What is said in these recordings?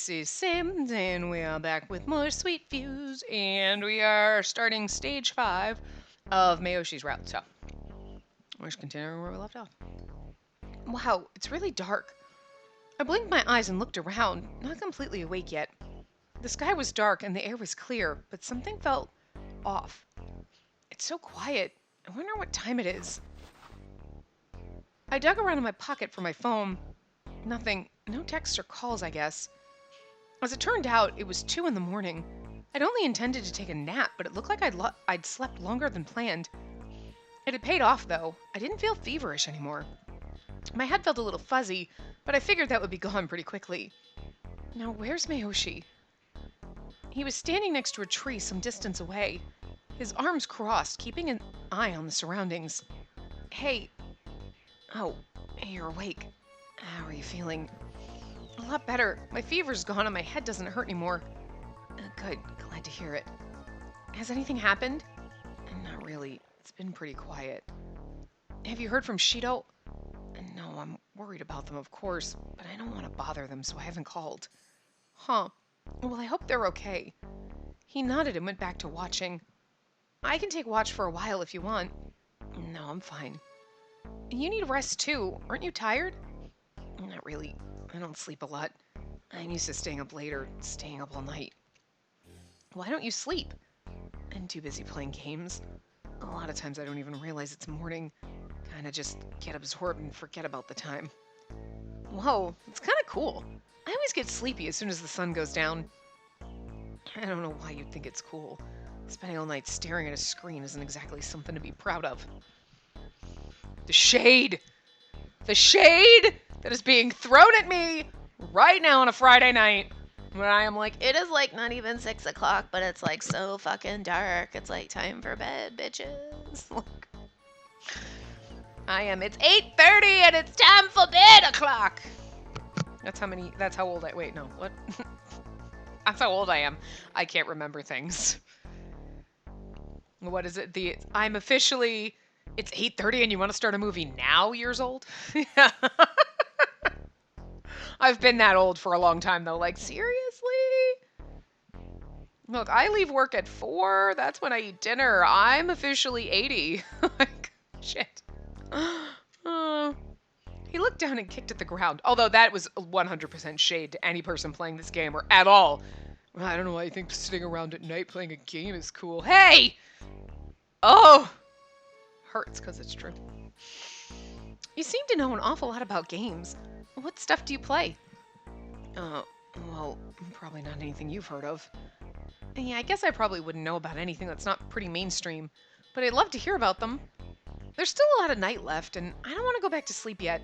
This is Sam, and we are back with more sweet views, and we are starting stage 5 of Mayoshi's route. So, we're just continuing where we left off. Wow, it's really dark. I blinked my eyes and looked around, not completely awake yet. The sky was dark and the air was clear, but something felt off. It's so quiet. I wonder what time it is. I dug around in my pocket for my phone. Nothing. No texts or calls, I guess. As it turned out, it was 2 in the morning. I'd only intended to take a nap, but it looked like I'd slept longer than planned. It had paid off, though. I didn't feel feverish anymore. My head felt a little fuzzy, but I figured that would be gone pretty quickly. Now, where's Mayoshi? He was standing next to a tree some distance away, his arms crossed, keeping an eye on the surroundings. Hey. Oh, you're awake. How are you feeling? A lot better. My fever's gone and my head doesn't hurt anymore. Good. Glad to hear it. Has anything happened? Not really. It's been pretty quiet. Have you heard from Shido? No, I'm worried about them, of course, but I don't want to bother them, so I haven't called. Huh. Well, I hope they're okay. He nodded and went back to watching. I can take watch for a while if you want. No, I'm fine. You need rest too. Aren't you tired? Not really. I don't sleep a lot. I'm used to staying up late or staying up all night. Why don't you sleep? I'm too busy playing games. A lot of times I don't even realize it's morning. Kinda just get absorbed and forget about the time. Whoa, it's kinda cool. I always get sleepy as soon as the sun goes down. I don't know why you'd think it's cool. Spending all night staring at a screen isn't exactly something to be proud of. The shade! The shade that is being thrown at me right now on a Friday night when I am like, it is like not even 6 o'clock, but it's like so fucking dark. It's like time for bed, bitches. Look. It's 8:30 and it's time for bed o'clock. That's how old wait, no, what? That's how old I am. I can't remember things. What is it? I'm officially, it's 8:30 and you want to start a movie now years old? Yeah. I've been that old for a long time, though. Like, seriously? Look, I leave work at 4. That's when I eat dinner. I'm officially 80. Like, shit. He looked down and kicked at the ground. Although that was 100% shade to any person playing this game, or at all. I don't know why you think sitting around at night playing a game is cool. Hey! Oh! Hurts because it's true. You seem to know an awful lot about games. What stuff do you play? Well, probably not anything you've heard of. Yeah, I guess I probably wouldn't know about anything that's not pretty mainstream, but I'd love to hear about them. There's still a lot of night left, and I don't want to go back to sleep yet.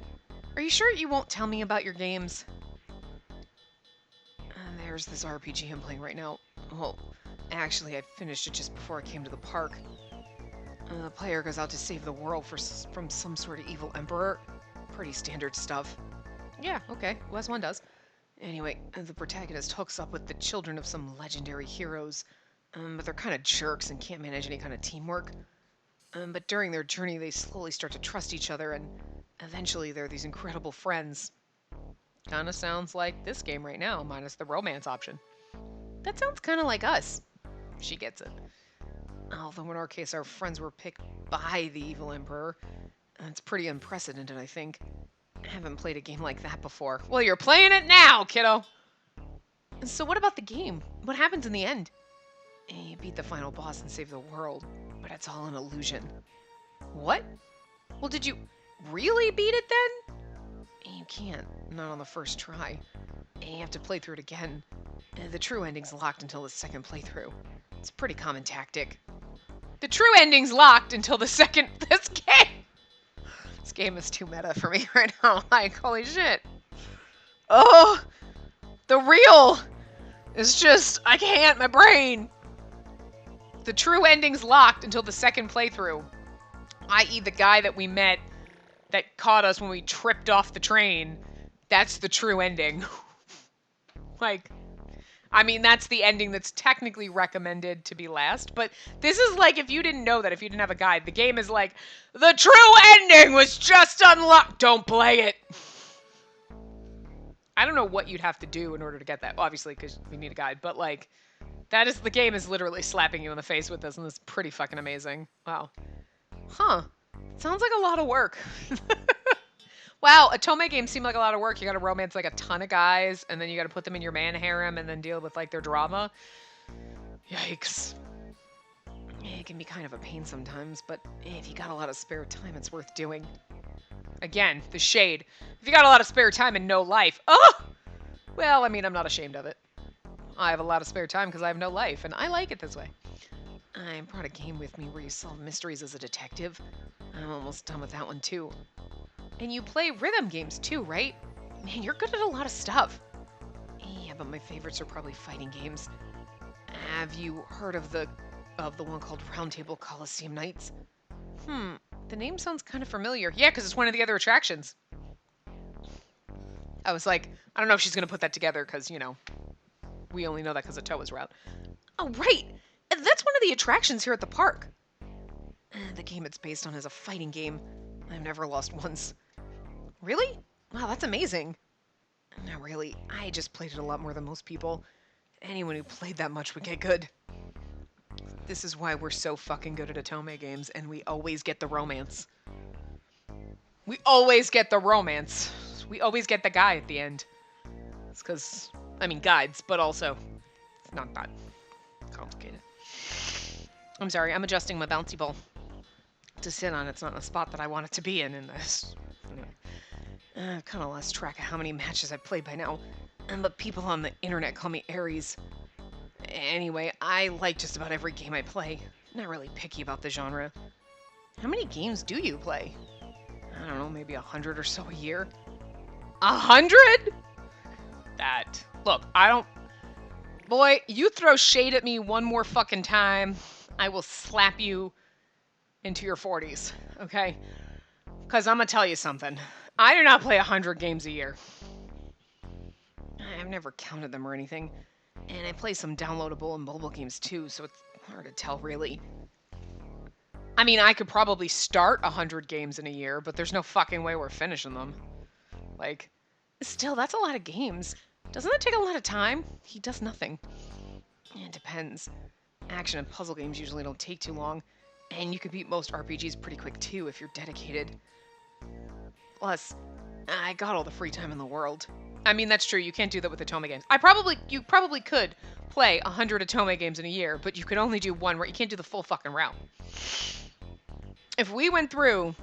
Are you sure you won't tell me about your games? There's this RPG I'm playing right now. Well, actually, I finished it just before I came to the park. The player goes out to save the world from some sort of evil emperor. Pretty standard stuff. Yeah, okay, well, as one does. Anyway, the protagonist hooks up with the children of some legendary heroes, but they're kind of jerks and can't manage any kind of teamwork. But during their journey, they slowly start to trust each other, and eventually they're these incredible friends. Kinda sounds like this game right now, minus the romance option. That sounds kinda like us. She gets it. Although in our case, our friends were picked by the evil emperor. It's pretty unprecedented, I think. I haven't played a game like that before. Well, you're playing it now, kiddo! So what about the game? What happens in the end? You beat the final boss and save the world, but it's all an illusion. What? Well, did you really beat it then? You can't. Not on the first try. You have to play through it again. The true ending's locked until the second playthrough. It's a pretty common tactic. The true ending's locked until the second... This game is too meta for me right now. Like, holy shit. Oh! The real is just... I can't. My brain. The true ending's locked until the second playthrough. I.e. the guy that we met that caught us when we tripped off the train. That's the true ending. Like... I mean, that's the ending that's technically recommended to be last, but this is like, if you didn't know that, if you didn't have a guide, the game is like, the true ending was just unlocked. Don't play it. I don't know what you'd have to do in order to get that, obviously, because you need a guide, but like, the game is literally slapping you in the face with this, and it's pretty fucking amazing. Wow. Huh. Sounds like a lot of work. Wow, Otome games seem like a lot of work. You gotta romance like a ton of guys, and then you gotta put them in your man harem, and then deal with like their drama. Yikes. It can be kind of a pain sometimes, but if you got a lot of spare time, it's worth doing. Again, the shade. If you got a lot of spare time and no life, oh! Well, I mean, I'm not ashamed of it. I have a lot of spare time because I have no life, and I like it this way. I brought a game with me where you solve mysteries as a detective. I'm almost done with that one, too. And you play rhythm games, too, right? Man, you're good at a lot of stuff. Yeah, but my favorites are probably fighting games. Have you heard of the one called Roundtable Coliseum Nights? The name sounds kind of familiar. Yeah, because it's one of the other attractions. I was like, I don't know if she's going to put that together because, you know, we only know that because of Toa's route. Oh, right! That's one of the attractions here at the park. The game it's based on is a fighting game. I've never lost once. Really? Wow, that's amazing. Not really. I just played it a lot more than most people. Anyone who played that much would get good. This is why we're so fucking good at Otome games, and we always get the romance. We always get the romance. We always get the guy at the end. It's because, I mean, guides, but also, it's not that complicated. I'm sorry, I'm adjusting my bouncy ball to sit on. It's not in a spot that I want it to be in this. Anyway, I've kind of lost track of how many matches I've played by now, but people on the internet call me Aries. Anyway, I like just about every game I play. Not really picky about the genre. How many games do you play? I don't know, maybe 100 or so a year? 100? Look, I don't... Boy, you throw shade at me one more fucking time, I will slap you into your 40s, okay? Because I'm gonna tell you something. I do not play 100 games a year. I've never counted them or anything. And I play some downloadable and mobile games too, so it's hard to tell, really. I mean, I could probably start 100 games in a year, but there's no fucking way we're finishing them. Like, still, that's a lot of games. Doesn't that take a lot of time? He does nothing. It depends. Action and puzzle games usually don't take too long, and you can beat most RPGs pretty quick too if you're dedicated. Plus, I got all the free time in the world. I mean, that's true, you can't do that with Otome games. You probably could play 100 Otome games in a year, but you could only do one route. You can't do the full fucking route. If we went through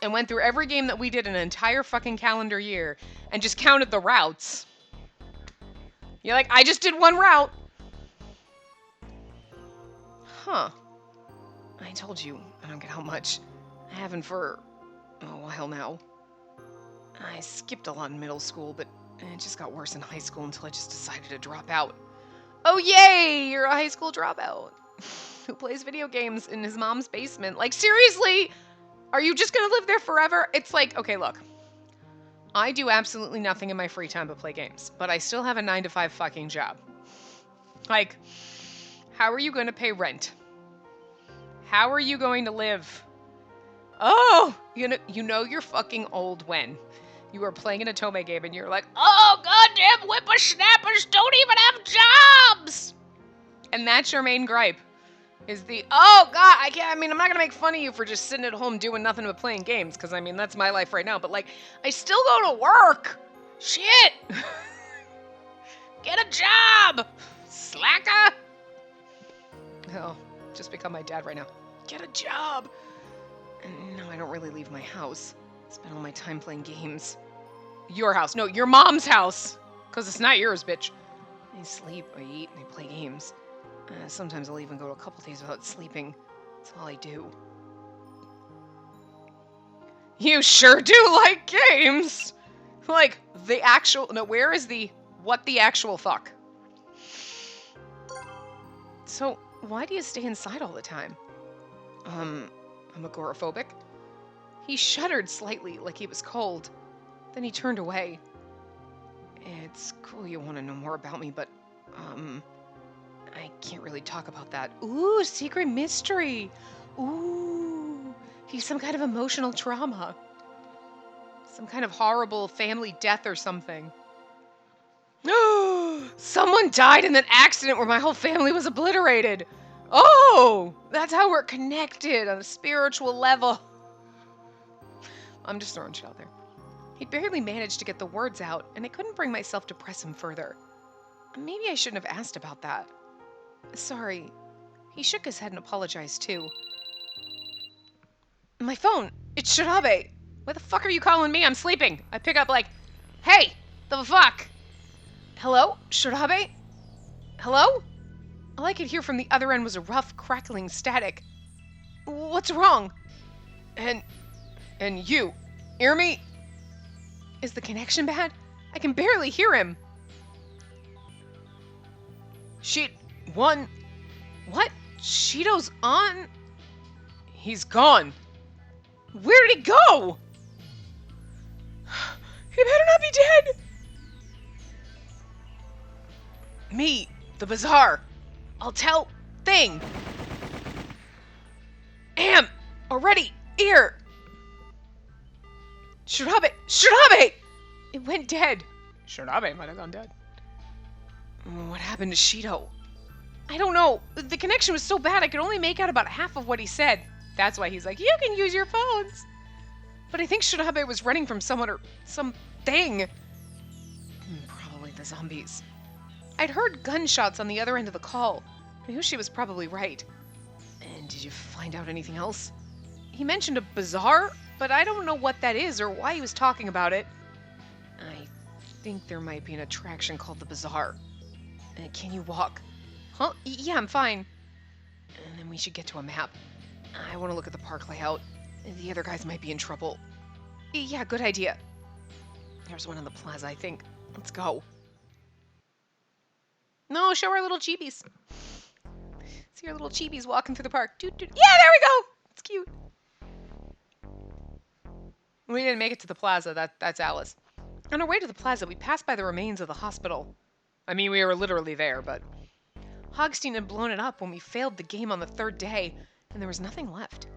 every game that we did in an entire fucking calendar year and just counted the routes, you're like, I just did one route. Huh. I told you, I don't get how much. I haven't for a while now. I skipped a lot in middle school, but it just got worse in high school until I just decided to drop out. Oh yay, you're a high school dropout who plays video games in his mom's basement. Like, seriously? Are you just gonna live there forever? It's like, okay, look. I do absolutely nothing in my free time but play games, but I still have a 9-to-5 fucking job. Like, how are you going to pay rent? How are you going to live? Oh, you know you're fucking old when you are playing an Otome game and you're like, oh, goddamn whippersnappers don't even have jobs! And that's your main gripe. Is oh, God, I'm not going to make fun of you for just sitting at home doing nothing but playing games, because, I mean, that's my life right now, but, like, I still go to work! Shit! Get a job! Slacker! Oh, just become my dad right now. Get a job! And no, I don't really leave my house. I spend all my time playing games. Your house. No, your mom's house! Because it's not yours, bitch. I sleep, I eat, and I play games. Sometimes I'll even go a couple days without sleeping. That's all I do. You sure do like games! Like, the actual... No, where is the... What the actual fuck? So, why do you stay inside all the time? I'm agoraphobic. He shuddered slightly, like he was cold. Then he turned away. It's cool you want to know more about me, but, I can't really talk about that. Ooh, secret mystery! Ooh, he's some kind of emotional trauma. Some kind of horrible family death or something. Someone died in that accident where my whole family was obliterated. Oh, that's how we're connected on a spiritual level. I'm just throwing shit out there. He'd barely managed to get the words out, and I couldn't bring myself to press him further. Maybe I shouldn't have asked about that. Sorry. He shook his head and apologized too. My phone! It's Shirabe! Why the fuck are you calling me? I'm sleeping! I pick up like, hey! The fuck? Hello? Shirabe? Hello? All I could hear from the other end was a rough, crackling static. What's wrong? And you, hear me? Is the connection bad? I can barely hear him. What? Shido's on? He's gone. Where did he go? He better not be dead. Me, the bazaar. I'll tell thing. Already here. Shirabe! It went dead. Shirabe might have gone dead. What happened to Shido? I don't know. The connection was so bad I could only make out about half of what he said. That's why he's like, you can use your phones. But I think Shirabe was running from someone or something. Probably the zombies. I'd heard gunshots on the other end of the call. I knew she was probably right. And did you find out anything else? He mentioned a bazaar, but I don't know what that is or why he was talking about it. I think there might be an attraction called the bazaar. Can you walk? Huh? Yeah, I'm fine. And then we should get to a map. I want to look at the park layout. The other guys might be in trouble. Yeah, good idea. There's one in the plaza, I think. Let's go. No, show our little chibis. See our little chibis walking through the park. Yeah, there we go. It's cute. We didn't make it to the plaza. That's Alice. On our way to the plaza, we passed by the remains of the hospital. I mean, we were literally there, but Hogstein had blown it up when we failed the game on the third day, and there was nothing left.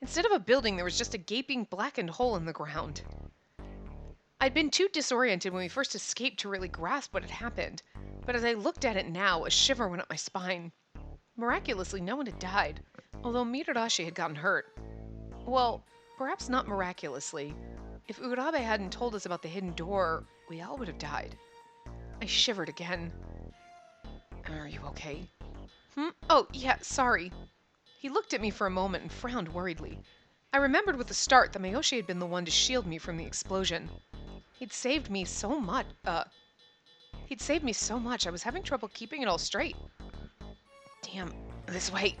Instead of a building, there was just a gaping, blackened hole in the ground. I'd been too disoriented when we first escaped to really grasp what had happened, but as I looked at it now, a shiver went up my spine. Miraculously, no one had died, although Mitarashi had gotten hurt. Well, perhaps not miraculously. If Urabe hadn't told us about the hidden door, we all would have died. I shivered again. Are you okay? Oh, yeah, sorry. He looked at me for a moment and frowned worriedly. I remembered with a start that Miyoshi had been the one to shield me from the explosion. He'd saved me so much, I was having trouble keeping it all straight. Damn, this way.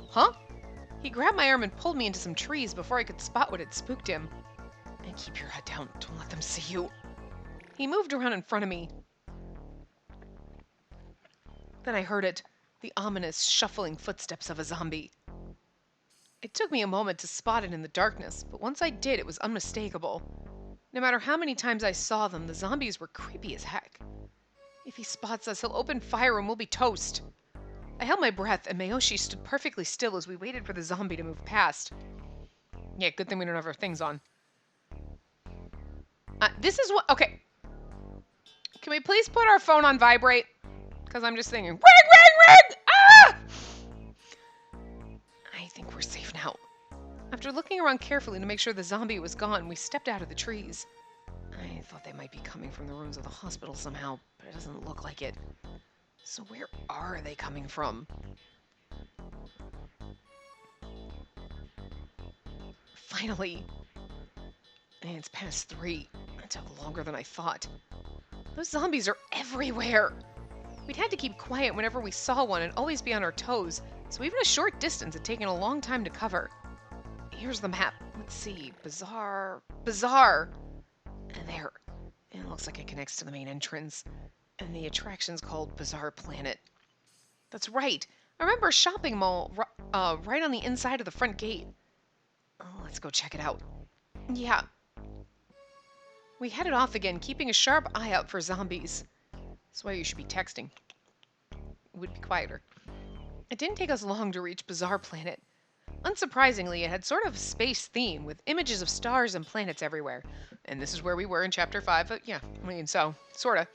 Huh? He grabbed my arm and pulled me into some trees before I could spot what had spooked him. And keep your head down, don't let them see you. He moved around in front of me. Then I heard it, the ominous, shuffling footsteps of a zombie. It took me a moment to spot it in the darkness, but once I did, it was unmistakable. No matter how many times I saw them, the zombies were creepy as heck. If he spots us, he'll open fire and we'll be toast. I held my breath, and Miyoshi stood perfectly still as we waited for the zombie to move past. Yeah, good thing we don't have our things on. Okay. Can we please put our phone on vibrate? Because I'm just thinking, ring, ring, ring! Ah! I think we're safe now. After looking around carefully to make sure the zombie was gone, we stepped out of the trees. I thought they might be coming from the rooms of the hospital somehow, but it doesn't look like it. So where are they coming from? Finally! And it's past 3. That took longer than I thought. Those zombies are everywhere! We'd had to keep quiet whenever we saw one and always be on our toes, so even a short distance had taken a long time to cover. Here's the map. Let's see. Bazaar. And there. And it looks like it connects to the main entrance. And the attraction's called Bazaar Planet. That's right. I remember a shopping mall right on the inside of the front gate. Oh, let's go check it out. Yeah. We headed off again, keeping a sharp eye out for zombies. That's why you should be texting. It would be quieter. It didn't take us long to reach Bazaar Planet. Unsurprisingly, it had sort of a space theme, with images of stars and planets everywhere. And this is where we were in Chapter 5. Yeah, I mean, so, sorta.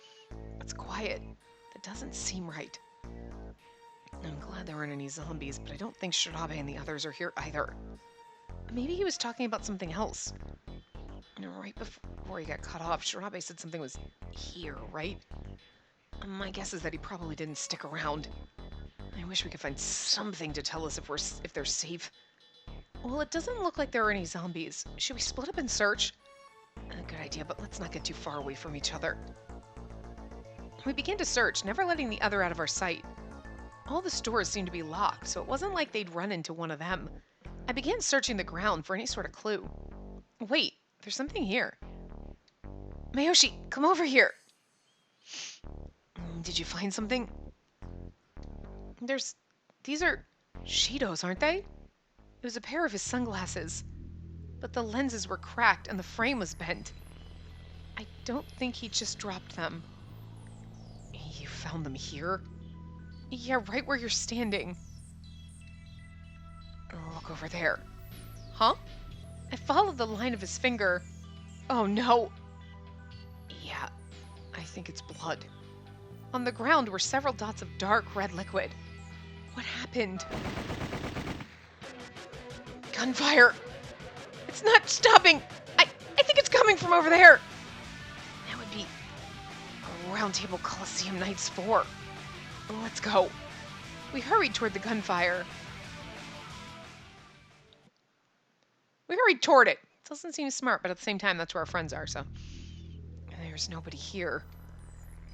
It's quiet. That doesn't seem right. I'm glad there aren't any zombies, but I don't think Shirabe and the others are here either. Maybe he was talking about something else. Right before he got cut off, Shirabe said something was here, right? My guess is that he probably didn't stick around. I wish we could find something to tell us if they're safe. Well, it doesn't look like there are any zombies. Should we split up and search? A good idea, but let's not get too far away from each other. We began to search, never letting the other out of our sight. All the stores seemed to be locked, so it wasn't like they'd run into one of them. I began searching the ground for any sort of clue. Wait, there's something here. Mayoshi, come over here. Did you find something? These are Shido's, aren't they? It was a pair of his sunglasses, but the lenses were cracked and the frame was bent. I don't think he just dropped them. You found them here? Yeah, right where you're standing. Look over there. Huh? I followed the line of his finger. Oh no. Yeah, I think it's blood. On the ground were several dots of dark red liquid. What happened? Gunfire! It's not stopping! I think it's coming from over there! That would be Round Table Coliseum Nights 4. Let's go. We hurried toward the gunfire. We hurried toward it. Doesn't seem smart, but at the same time, that's where our friends are, so. There's nobody here.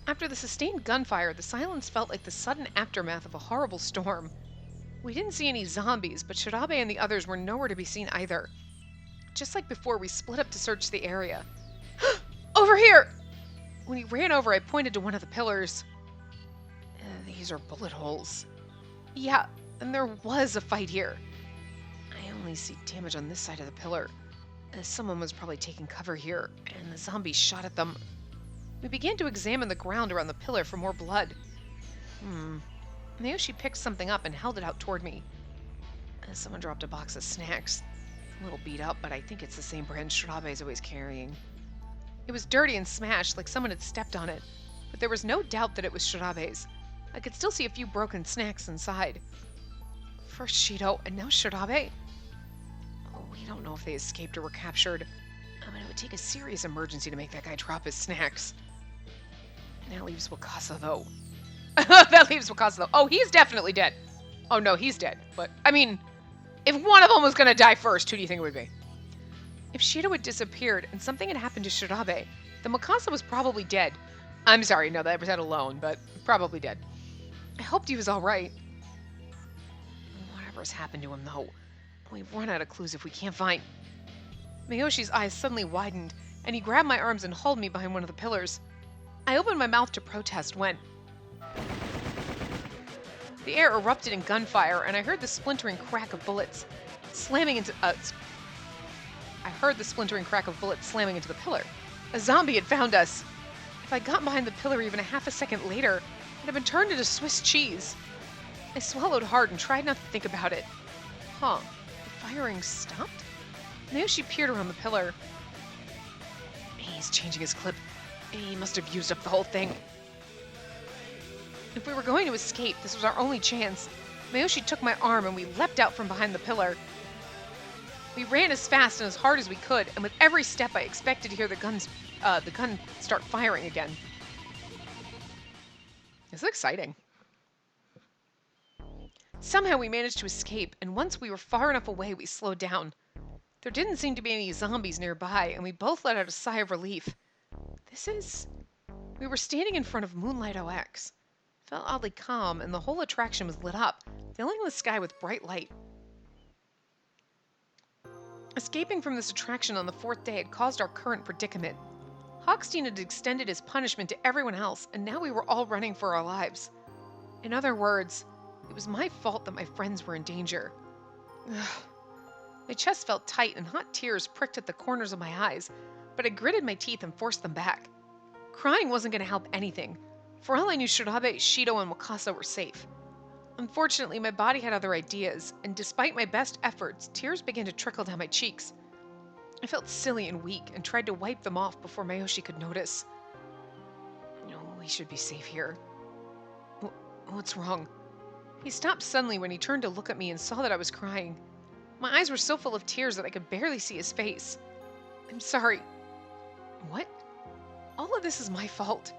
After the sustained gunfire, the silence felt like the sudden aftermath of a horrible storm. We didn't see any zombies, but Shirabe and the others were nowhere to be seen either. Just like before, we split up to search the area. Over here! When he ran over, I pointed to one of the pillars. These are bullet holes. Yeah, and there was a fight here. I only see damage on this side of the pillar. Someone was probably taking cover here, and the zombies shot at them. We began to examine the ground around the pillar for more blood. Mayoshi picked something up and held it out toward me. Someone dropped a box of snacks. A little beat up, but I think it's the same brand Shirabe is always carrying. It was dirty and smashed, like someone had stepped on it, but there was no doubt that it was Shirabe's. I could still see a few broken snacks inside. First Shido, and now Shirabe? We don't know if they escaped or were captured. But it would take a serious emergency to make that guy drop his snacks. That leaves Wakasa, though. That leaves Wakasa, though. Oh, he's definitely dead. Oh, no, he's dead. But, I mean, if one of them was going to die first, who do you think it would be? If Shido had disappeared and something had happened to Shirabe, then Wakasa was probably dead. I'm sorry, no, that was that alone, but probably dead. I hoped he was all right. Whatever's happened to him, though, we've run out of clues if we can't find... Mayoshi's eyes suddenly widened, and he grabbed my arms and hauled me behind one of the pillars. I opened my mouth to protest when... The air erupted in gunfire, and I heard the splintering crack of bullets slamming into... I heard the splintering crack of bullets slamming into the pillar. A zombie had found us. If I'd gotten behind the pillar even a half a second later, I'd have been turned into Swiss cheese. I swallowed hard and tried not to think about it. The firing stopped? Mayoshi peered around the pillar. He's changing his clip. He must have used up the whole thing. If we were going to escape, this was our only chance. Mayoshi took my arm and we leapt out from behind the pillar. We ran as fast and as hard as we could, and with every step I expected to hear the gun start firing again. This is exciting. Somehow we managed to escape, and once we were far enough away, we slowed down. There didn't seem to be any zombies nearby, and we both let out a sigh of relief. We were standing in front of Moonlight OX. It felt oddly calm, and the whole attraction was lit up, filling the sky with bright light. Escaping from this attraction on the fourth day had caused our current predicament. Hochstein had extended his punishment to everyone else, and now we were all running for our lives. In other words, it was my fault that my friends were in danger. Ugh. My chest felt tight and hot tears pricked at the corners of my eyes, but I gritted my teeth and forced them back. Crying wasn't going to help anything. For all I knew, Shirabe, Shido, and Wakasa were safe. Unfortunately, my body had other ideas, and despite my best efforts, tears began to trickle down my cheeks. I felt silly and weak and tried to wipe them off before Mayoshi could notice. We should be safe here. What's wrong? He stopped suddenly when he turned to look at me and saw that I was crying. My eyes were so full of tears that I could barely see his face. I'm sorry. What? All of this is my fault.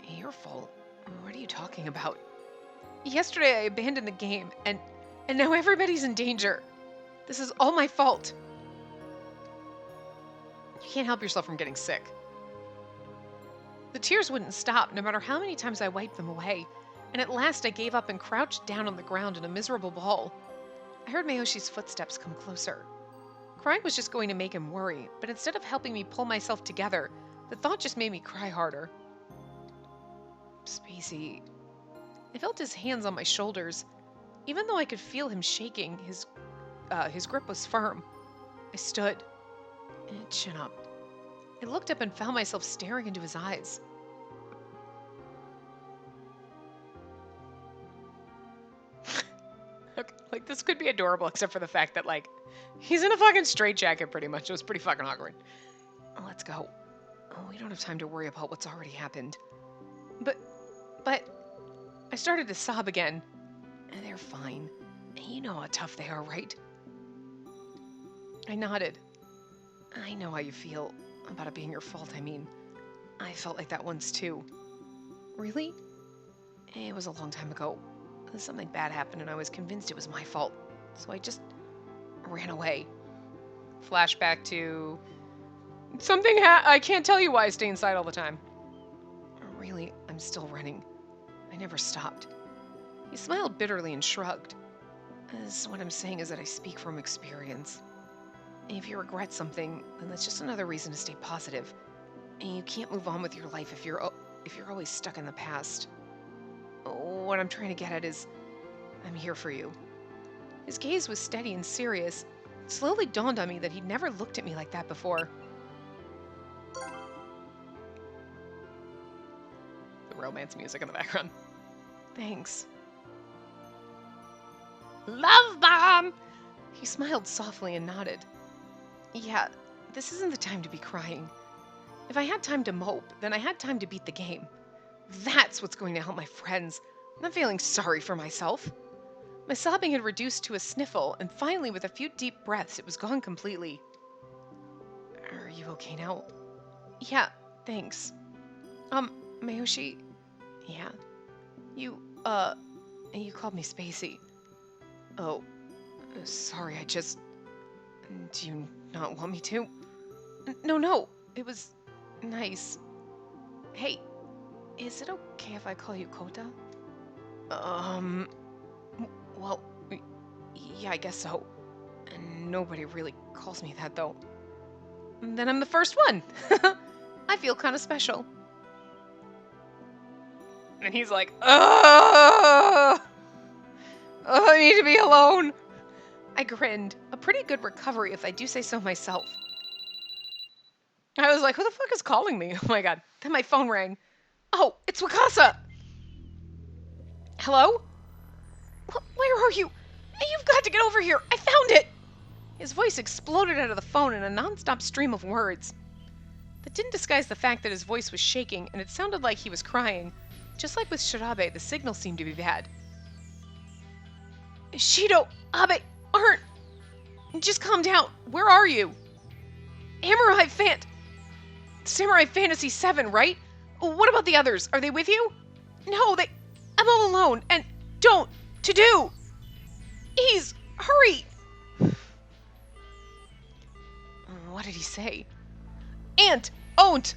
Your fault? What are you talking about? Yesterday I abandoned the game, and now everybody's in danger. This is all my fault. You can't help yourself from getting sick. The tears wouldn't stop, no matter how many times I wiped them away, and at last I gave up and crouched down on the ground in a miserable ball. I heard Mayoshi's footsteps come closer. Crying was just going to make him worry, but instead of helping me pull myself together, the thought just made me cry harder. Spacey. I felt his hands on my shoulders. Even though I could feel him shaking, his grip was firm. I stood, chin up. I looked up and found myself staring into his eyes. Okay, like, this could be adorable, except for the fact that, like, he's in a fucking straitjacket pretty much. It was pretty fucking awkward. Let's go. We don't have time to worry about what's already happened. But, I started to sob again. They're fine. You know how tough they are, right? I nodded. I know how you feel about it being your fault, I mean. I felt like that once too. Really? It was a long time ago. Something bad happened and I was convinced it was my fault. So I just ran away. Flashback to... I can't tell you why I stay inside all the time. Really, I'm still running. I never stopped. He smiled bitterly and shrugged. What I'm saying is that I speak from experience. If you regret something, then that's just another reason to stay positive. And you can't move on with your life if you're always stuck in the past. What I'm trying to get at is, I'm here for you. His gaze was steady and serious. It slowly dawned on me that he'd never looked at me like that before. The romance music in the background. Thanks. Love bomb! He smiled softly and nodded. Yeah, this isn't the time to be crying. If I had time to mope, then I had time to beat the game. That's what's going to help my friends. I'm not feeling sorry for myself. My sobbing had reduced to a sniffle, and finally, with a few deep breaths, it was gone completely. Are you okay now? Yeah, thanks. Mayoshi? Yeah. You called me Spacey. Oh, sorry, do you not want me to? No, it was nice. Hey, is it okay if I call you Kota? Well, yeah, I guess so. And nobody really calls me that, though. Then I'm the first one. I feel kind of special. And he's like, I need to be alone. I grinned. A pretty good recovery, if I do say so myself. I was like, who the fuck is calling me? Oh my god. Then my phone rang. Oh, it's Wakasa. Hello? Where are you? You've got to get over here. I found it. His voice exploded out of the phone in a non-stop stream of words. That didn't disguise the fact that his voice was shaking, and it sounded like he was crying. Just like with Shirabe, the signal seemed to be bad. Shido, Abe, aren't... Just calm down. Where are you? Samurai Fantasy 7, right? What about the others? Are they with you? No, I'm all alone, and don't... To do! Ease! Hurry! What did he say? Aunt! Own't!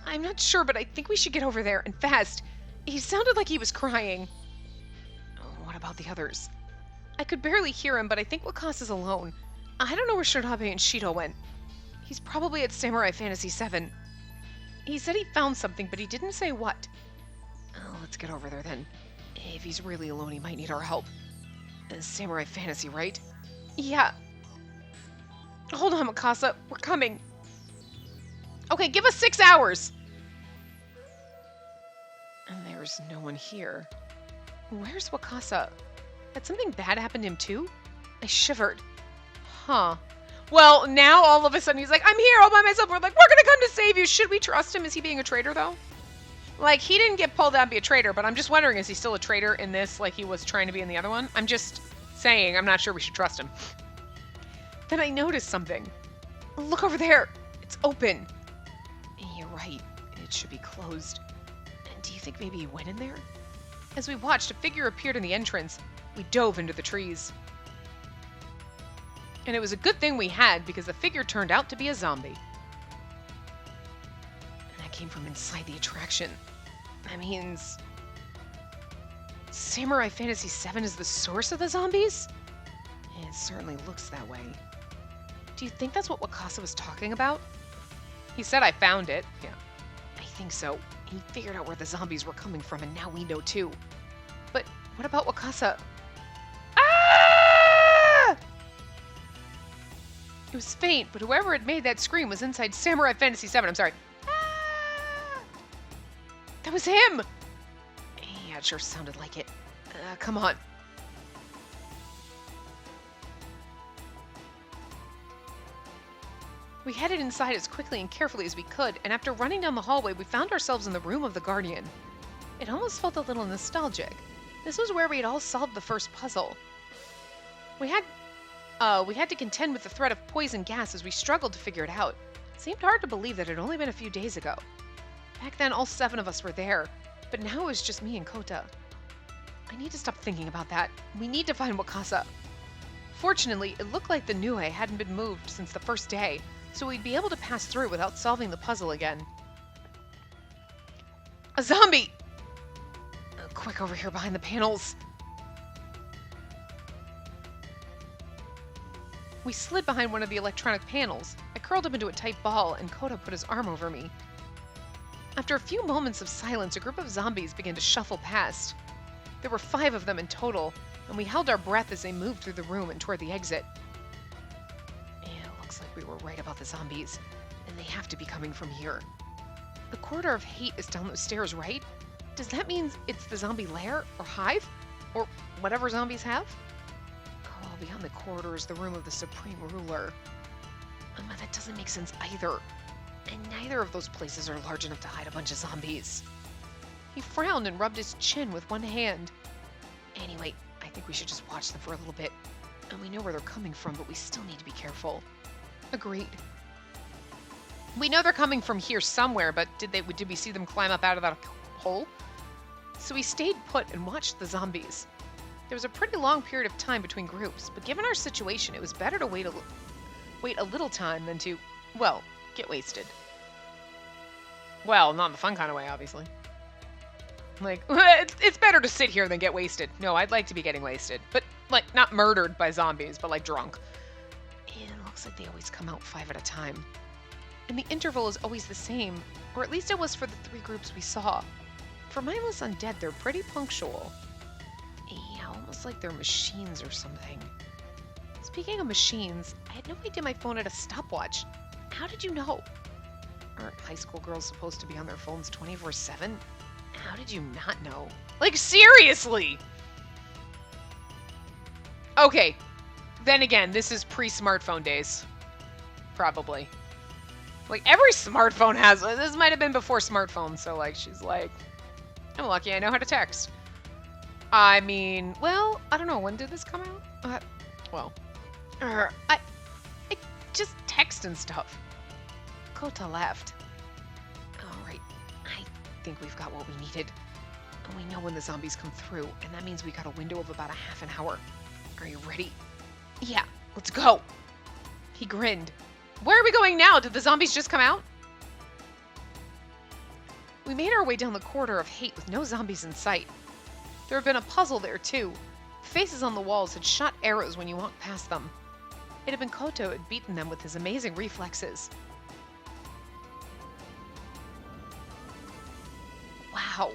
I'm not sure, but I think we should get over there, and fast. He sounded like he was crying. What about the others? I could barely hear him, but I think Wakasa's alone. I don't know where Shirabe and Shido went. He's probably at Samurai Fantasy 7. He said he found something, but he didn't say what. Let's get over there, then. If he's really alone, he might need our help. Samurai Fantasy, right? Yeah. Hold on, Wakasa. We're coming. Okay, give us 6 hours. And there's no one here. Where's Wakasa? Had something bad happened to him too? I shivered. Huh. Well, now all of a sudden he's like, I'm here all by myself. We're like, we're gonna come to save you. Should we trust him? Is he being a traitor, though? Like, he didn't get pulled out to be a traitor, but I'm just wondering, is he still a traitor in this like he was trying to be in the other one? I'm just saying, I'm not sure we should trust him. Then I noticed something. Look over there. It's open. You're right. It should be closed. And do you think maybe he went in there? As we watched, a figure appeared in the entrance. We dove into the trees. And it was a good thing we had, because the figure turned out to be a zombie. And that came from inside the attraction. That means Samurai Fantasy VII is the source of the zombies? It certainly looks that way. Do you think that's what Wakasa was talking about? He said I found it. Yeah. I think so. He figured out where the zombies were coming from, and now we know too. But what about Wakasa? Ah! It was faint, but whoever had made that scream was inside Samurai Fantasy VII. I'm sorry. That was him! Yeah, it sure sounded like it. Come on. We headed inside as quickly and carefully as we could, and after running down the hallway, we found ourselves in the room of the Guardian. It almost felt a little nostalgic. This was where we had all solved the first puzzle. We had to contend with the threat of poison gas as we struggled to figure it out. It seemed hard to believe that it had only been a few days ago. Back then, all 7 of us were there, but now it was just me and Kota. I need to stop thinking about that. We need to find Wakasa. Fortunately, it looked like the Nue hadn't been moved since the first day, so we'd be able to pass through without solving the puzzle again. A zombie! Quick, over here behind the panels. We slid behind one of the electronic panels. I curled up into a tight ball, and Kota put his arm over me. After a few moments of silence, a group of zombies began to shuffle past. There were 5 of them in total, and we held our breath as they moved through the room and toward the exit. Yeah, it looks like we were right about the zombies, and they have to be coming from here. The corridor of hate is down those stairs, right? Does that mean it's the zombie lair, or hive, or whatever zombies have? Oh, beyond the corridor is the room of the Supreme Ruler. That doesn't make sense either. And neither of those places are large enough to hide a bunch of zombies. He frowned and rubbed his chin with one hand. Anyway, I think we should just watch them for a little bit. And we know where they're coming from, but we still need to be careful. Agreed. We know they're coming from here somewhere, but did we see them climb up out of that hole? So we stayed put and watched the zombies. There was a pretty long period of time between groups, but given our situation, it was better to wait a little time than to, well, get wasted. Well, not in the fun kind of way, obviously. Like, it's better to sit here than get wasted. No, I'd like to be getting wasted. But, like, not murdered by zombies, but, like, drunk. And it looks like they always come out 5 at a time. And the interval is always the same, or at least it was for the 3 groups we saw. For mindless undead, they're pretty punctual. Yeah, almost like they're machines or something. Speaking of machines, I had no idea my phone had a stopwatch. How did you know? Aren't high school girls supposed to be on their phones 24/7? How did you not know? Like, seriously! Okay. Then again, this is pre-smartphone days. Probably. Like, every smartphone has... This might have been before smartphones, so, like, she's like... I'm lucky I know how to text. I mean, well, I don't know. When did this come out? I just text and stuff. Kota left. All right. I think we've got what we needed. And we know when the zombies come through, and that means we got a window of about a half an hour. Are you ready? Yeah, let's go. He grinned. Where are we going now? Did the zombies just come out? We made our way down the corridor of hate with no zombies in sight. There had been a puzzle there, too. The faces on the walls had shot arrows when you walked past them. It had been Koto who had beaten them with his amazing reflexes. Wow.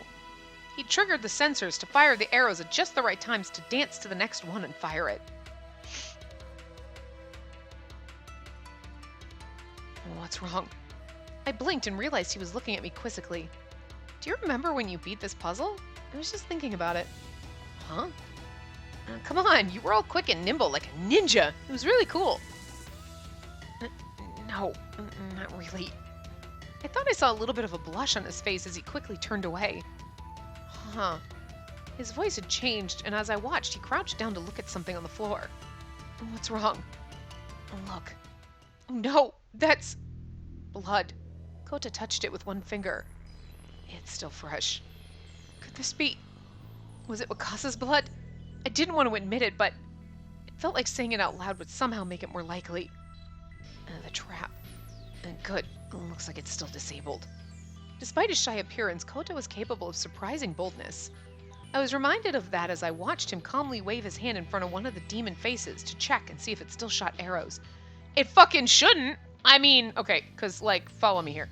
He triggered the sensors to fire the arrows at just the right times to dance to the next one and fire it. What's wrong? I blinked and realized he was looking at me quizzically. Do you remember when you beat this puzzle? I was just thinking about it. Huh? Come on, you were all quick and nimble like a ninja. It was really cool. No, not really. I thought I saw a little bit of a blush on his face as he quickly turned away. Huh. His voice had changed, and as I watched, he crouched down to look at something on the floor. What's wrong? Oh, look. Oh, no, that's blood. Kota touched it with one finger. It's still fresh. Could this be... Was it Wakasa's blood? I didn't want to admit it, but it felt like saying it out loud would somehow make it more likely. The trap. Good. Looks like it's still disabled. Despite his shy appearance, Kota was capable of surprising boldness. I was reminded of that as I watched him calmly wave his hand in front of one of the demon faces to check and see if it still shot arrows. It fucking shouldn't! I mean, okay, because, like, follow me here.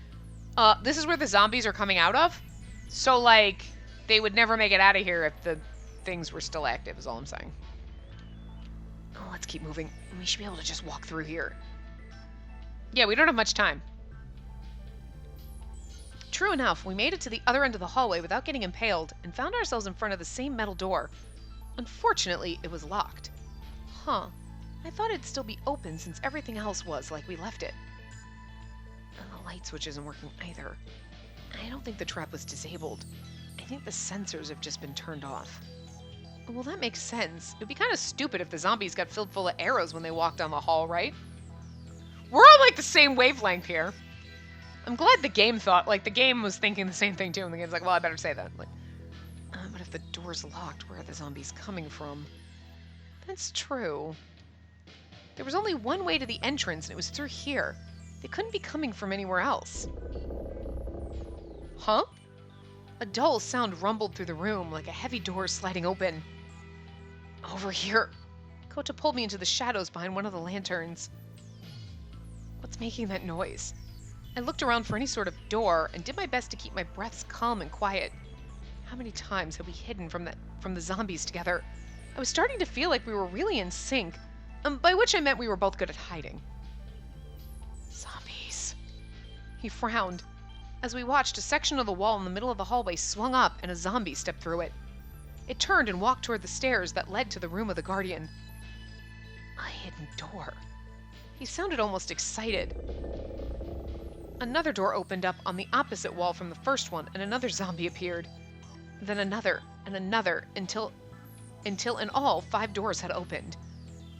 This is where the zombies are coming out of? So, like, they would never make it out of here if the things were still active, is all I'm saying. Oh, let's keep moving. We should be able to just walk through here. Yeah, we don't have much time. True enough, we made it to the other end of the hallway without getting impaled and found ourselves in front of the same metal door. Unfortunately, it was locked. Huh. I thought it'd still be open since everything else was like we left it. And the light switch isn't working either. I don't think the trap was disabled. I think the sensors have just been turned off. Well, that makes sense. It'd be kind of stupid if the zombies got filled full of arrows when they walked down the hall, right? We're on, like, the same wavelength here. I'm glad the game thought, like, the game was thinking the same thing, too, and the game's like, well, I better say that. Like, but if the door's locked, where are the zombies coming from? That's true. There was only one way to the entrance, and it was through here. They couldn't be coming from anywhere else. Huh? A dull sound rumbled through the room, like a heavy door sliding open. Over here. Kota pulled me into the shadows behind one of the lanterns. What's making that noise? I looked around for any sort of door and did my best to keep my breaths calm and quiet. How many times had we hidden from the zombies together? I was starting to feel like we were really in sync, by which I meant we were both good at hiding. Zombies. He frowned. As we watched, a section of the wall in the middle of the hallway swung up and a zombie stepped through it. It turned and walked toward the stairs that led to the room of the Guardian. A hidden door. He sounded almost excited. Another door opened up on the opposite wall from the first one, and another zombie appeared. Then another, and another, until in all 5 doors had opened.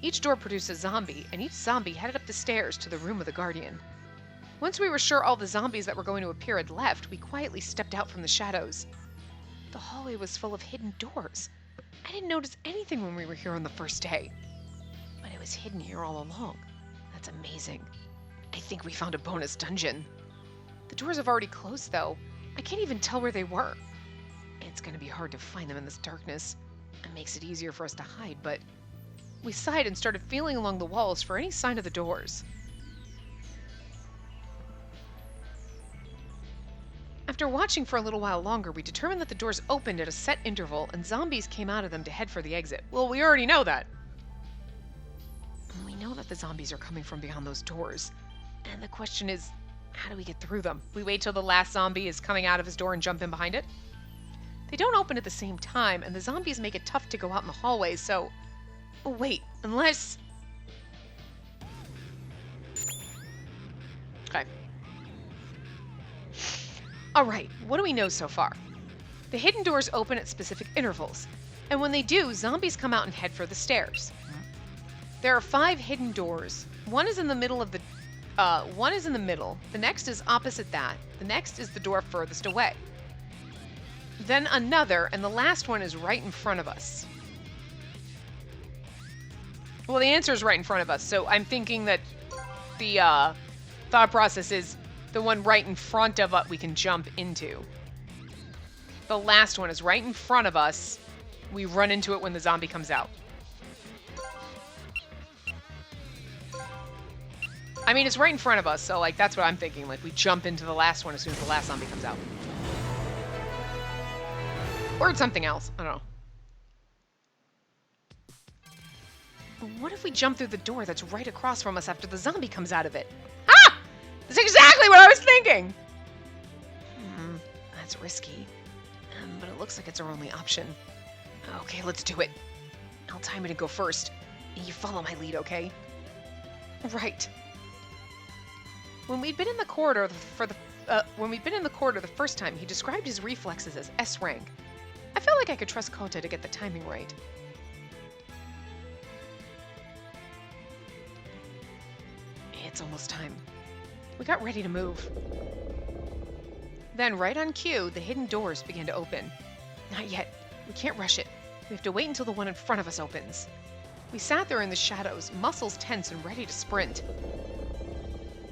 Each door produced a zombie, and each zombie headed up the stairs to the room of the Guardian. Once we were sure all the zombies that were going to appear had left, we quietly stepped out from the shadows. The hallway was full of hidden doors. I didn't notice anything when we were here on the first day. But it was hidden here all along. That's amazing. I think we found a bonus dungeon. The doors have already closed, though. I can't even tell where they were. It's going to be hard to find them in this darkness. It makes it easier for us to hide, but... We sighed and started feeling along the walls for any sign of the doors. After watching for a little while longer, we determined that the doors opened at a set interval and zombies came out of them to head for the exit. Well, we already know that. We know that the zombies are coming from beyond those doors. And the question is, how do we get through them? We wait till the last zombie is coming out of his door and jump in behind it? They don't open at the same time, and the zombies make it tough to go out in the hallways, so... Oh, wait, unless... Okay. Alright, what do we know so far? The hidden doors open at specific intervals, and when they do, zombies come out and head for the stairs. There are 5 hidden doors. One is in the middle of the... one is in the middle, the next is opposite that, the next is the door furthest away. Then another, and the last one is right in front of us. Well, the answer is right in front of us, so I'm thinking that the thought process is the one right in front of us we can jump into. The last one is right in front of us. We run into it when the zombie comes out. I mean, it's right in front of us, so, like, that's what I'm thinking. Like, we jump into the last one as soon as the last zombie comes out. Or it's something else. I don't know. What if we jump through the door that's right across from us after the zombie comes out of it? Ah! That's exactly what I was thinking! That's risky. But it looks like it's our only option. Okay, let's do it. I'll time it and go first. You follow my lead, okay? Right. When we'd been in the corridor when we'd been in the corridor the first time, he described his reflexes as S rank. I felt like I could trust Kota to get the timing right. It's almost time. We got ready to move. Then, right on cue, the hidden doors began to open. Not yet. We can't rush it. We have to wait until the one in front of us opens. We sat there in the shadows, muscles tense and ready to sprint.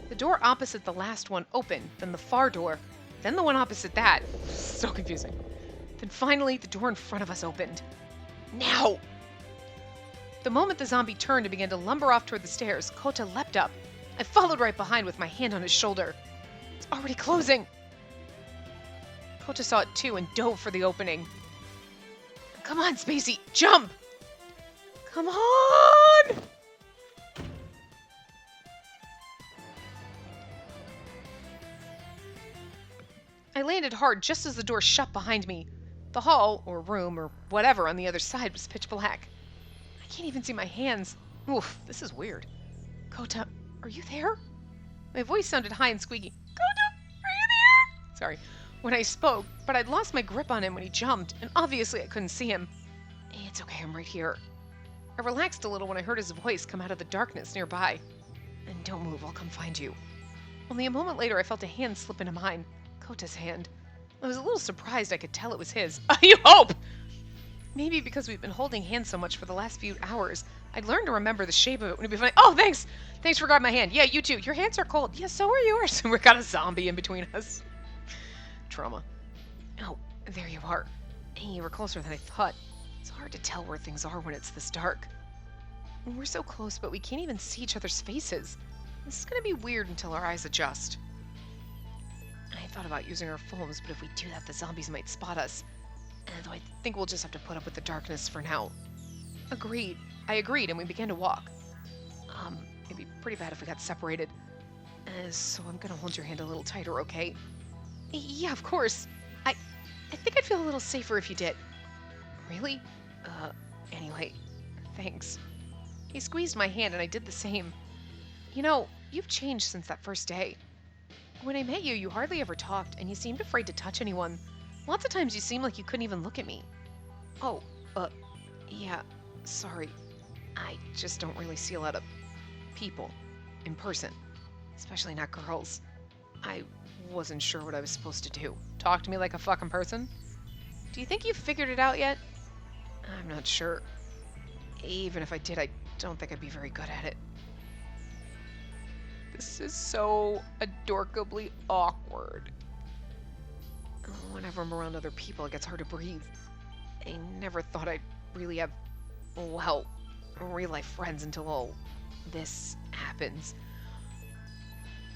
The door opposite the last one opened, then the far door, then the one opposite that. So confusing. Then finally, the door in front of us opened. Now! The moment the zombie turned and began to lumber off toward the stairs, Kota leapt up. I followed right behind with my hand on his shoulder. It's already closing! Kota saw it too and dove for the opening. Come on, Spacey, jump! Come on! I landed hard just as the door shut behind me. The hall, or room, or whatever on the other side was pitch black. I can't even see my hands. Oof, this is weird. Kota, are you there? My voice sounded high and squeaky. Kota, are you there? Sorry. When I spoke, but I'd lost my grip on him when he jumped, and obviously I couldn't see him. It's okay, I'm right here. I relaxed a little when I heard his voice come out of the darkness nearby. And don't move, I'll come find you. Only a moment later, I felt a hand slip into mine. Kota's hand. I was a little surprised I could tell it was his. You hope! Maybe because we've been holding hands so much for the last few hours, I'd learned to remember the shape of it when it'd be funny. Oh, thanks! Thanks for grabbing my hand. Yeah, you too. Your hands are cold. Yeah, so are yours. We've got a zombie in between us. Trauma. Oh, there you are. Hey, you were closer than I thought. It's hard to tell where things are when it's this dark. We're so close, but we can't even see each other's faces. This is gonna be weird until our eyes adjust. I thought about using our phones, but if we do that, the zombies might spot us. And I think we'll just have to put up with the darkness for now. Agreed. I agreed, and we began to walk. It'd be pretty bad if we got separated. So I'm gonna hold your hand a little tighter, okay? Yeah, of course. I think I'd feel a little safer if you did. Really? Anyway, thanks. He squeezed my hand and I did the same. You know, you've changed since that first day. When I met you, you hardly ever talked and you seemed afraid to touch anyone. Lots of times you seemed like you couldn't even look at me. Oh, yeah, sorry. I just don't really see a lot of people in person, especially not girls. I wasn't sure what I was supposed to do. Talk to me like a fucking person? Do you think you've figured it out yet? I'm not sure. Even if I did, I don't think I'd be very good at it. This is so adorkably awkward. Whenever I'm around other people, it gets hard to breathe. I never thought I'd really have, well, real-life friends until all this happens.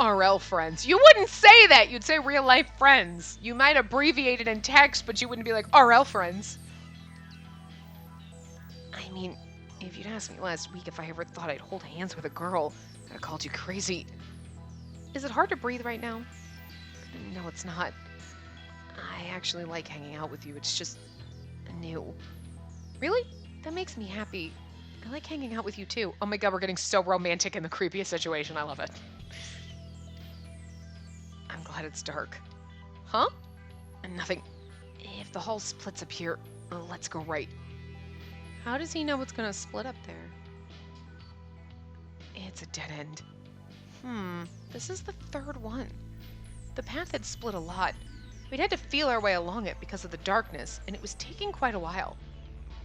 RL friends. You wouldn't say that! You'd say real-life friends. You might abbreviate it in text, but you wouldn't be like, RL friends. I mean, if you'd asked me last week if I ever thought I'd hold hands with a girl, I'd have called you crazy. Is it hard to breathe right now? No, it's not. I actually like hanging out with you. It's just new. Really? That makes me happy. I like hanging out with you too. Oh my god, we're getting so romantic in the creepiest situation. I love it. I'm glad it's dark. Huh? Nothing. If the hall splits up here, let's go right. How does he know it's gonna split up there? It's a dead end. This is the third one. The path had split a lot. We'd had to feel our way along it because of the darkness, and it was taking quite a while.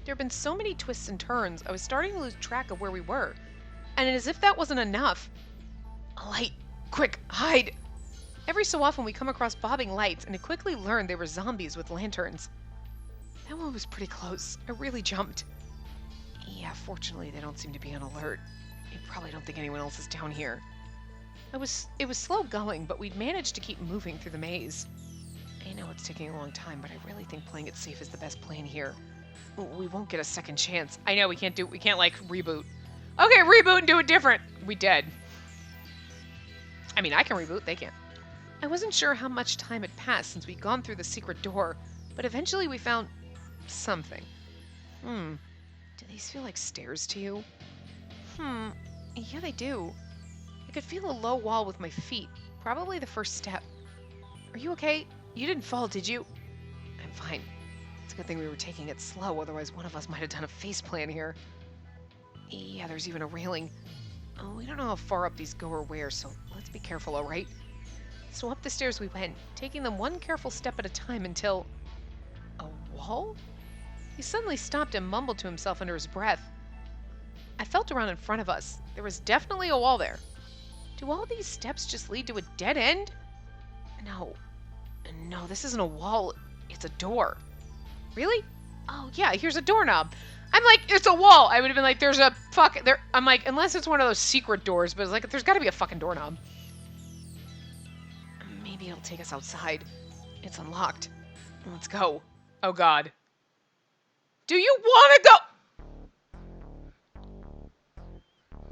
There had been so many twists and turns, I was starting to lose track of where we were. And as if that wasn't enough... A light! Quick, hide! Every so often we come across bobbing lights, and I quickly learned they were zombies with lanterns. That one was pretty close. I really jumped. Yeah, fortunately they don't seem to be on alert. I probably don't think anyone else is down here. It was slow going, but we'd managed to keep moving through the maze. I know it's taking a long time, but I really think playing it safe is the best plan here. We won't get a second chance. I know we can't like reboot. Okay, reboot and do it different. We dead. I mean, I can reboot, they can't. I wasn't sure how much time had passed since we'd gone through the secret door, but eventually we found something. Do these feel like stairs to you? Yeah, they do. I could feel a low wall with my feet, probably the first step. Are you okay? You didn't fall, did you? I'm fine. It's a good thing we were taking it slow, otherwise one of us might have done a faceplant here. Yeah, there's even a railing. Oh, we don't know how far up these go or where, so let's be careful, alright? So up the stairs we went, taking them one careful step at a time until... A wall? He suddenly stopped and mumbled to himself under his breath. I felt around in front of us. There was definitely a wall there. Do all these steps just lead to a dead end? No. No, this isn't a wall. It's a door. Really? Oh, yeah, here's a doorknob. I'm like, it's a wall. I would have been like, there's a fuck... There. I'm like, unless it's one of those secret doors, but it's like, there's got to be a fucking doorknob. Maybe it'll take us outside. It's unlocked. Let's go. Oh, God. Do you want to go?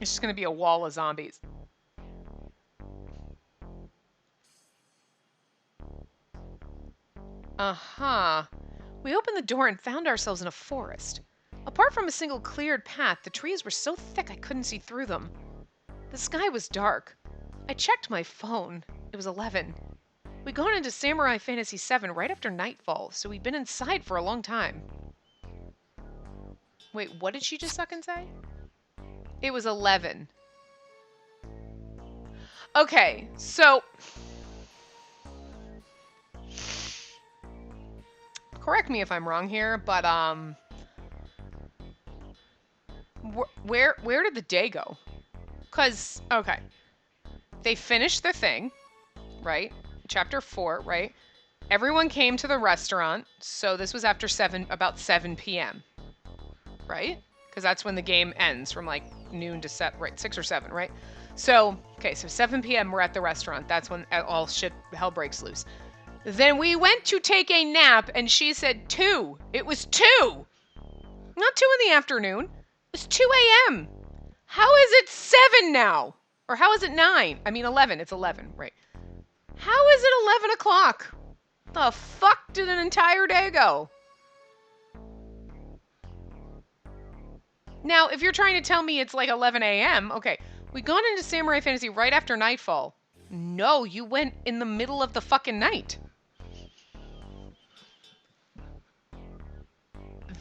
It's just going to be a wall of zombies. Uh-huh. We opened the door and found ourselves in a forest. Apart from a single cleared path, the trees were so thick I couldn't see through them. The sky was dark. I checked my phone. It was 11. We'd gone into Samurai Fantasy 7 right after nightfall, so we'd been inside for a long time. Wait, what did she just fucking say? It was 11. Okay, so... Correct me if I'm wrong here, but, where did the day go? Because, okay. They finished the thing, right? Chapter 4, right? Everyone came to the restaurant, so this was after about 7 p.m., right? Because that's when the game ends, from like noon to 6 or 7, right? So, okay, so 7 p.m. we're at the restaurant. That's when all shit, hell breaks loose. Then we went to take a nap, and she said 2. It was 2! Not 2 in the afternoon. It was 2 a.m. How is it 7 now? Or how is it 9? I mean 11. It's 11, right? How is it 11 o'clock? The fuck did an entire day go? Now, if you're trying to tell me it's like 11 a.m., okay. We gone into Samurai Fantasy right after nightfall. No, you went in the middle of the fucking night.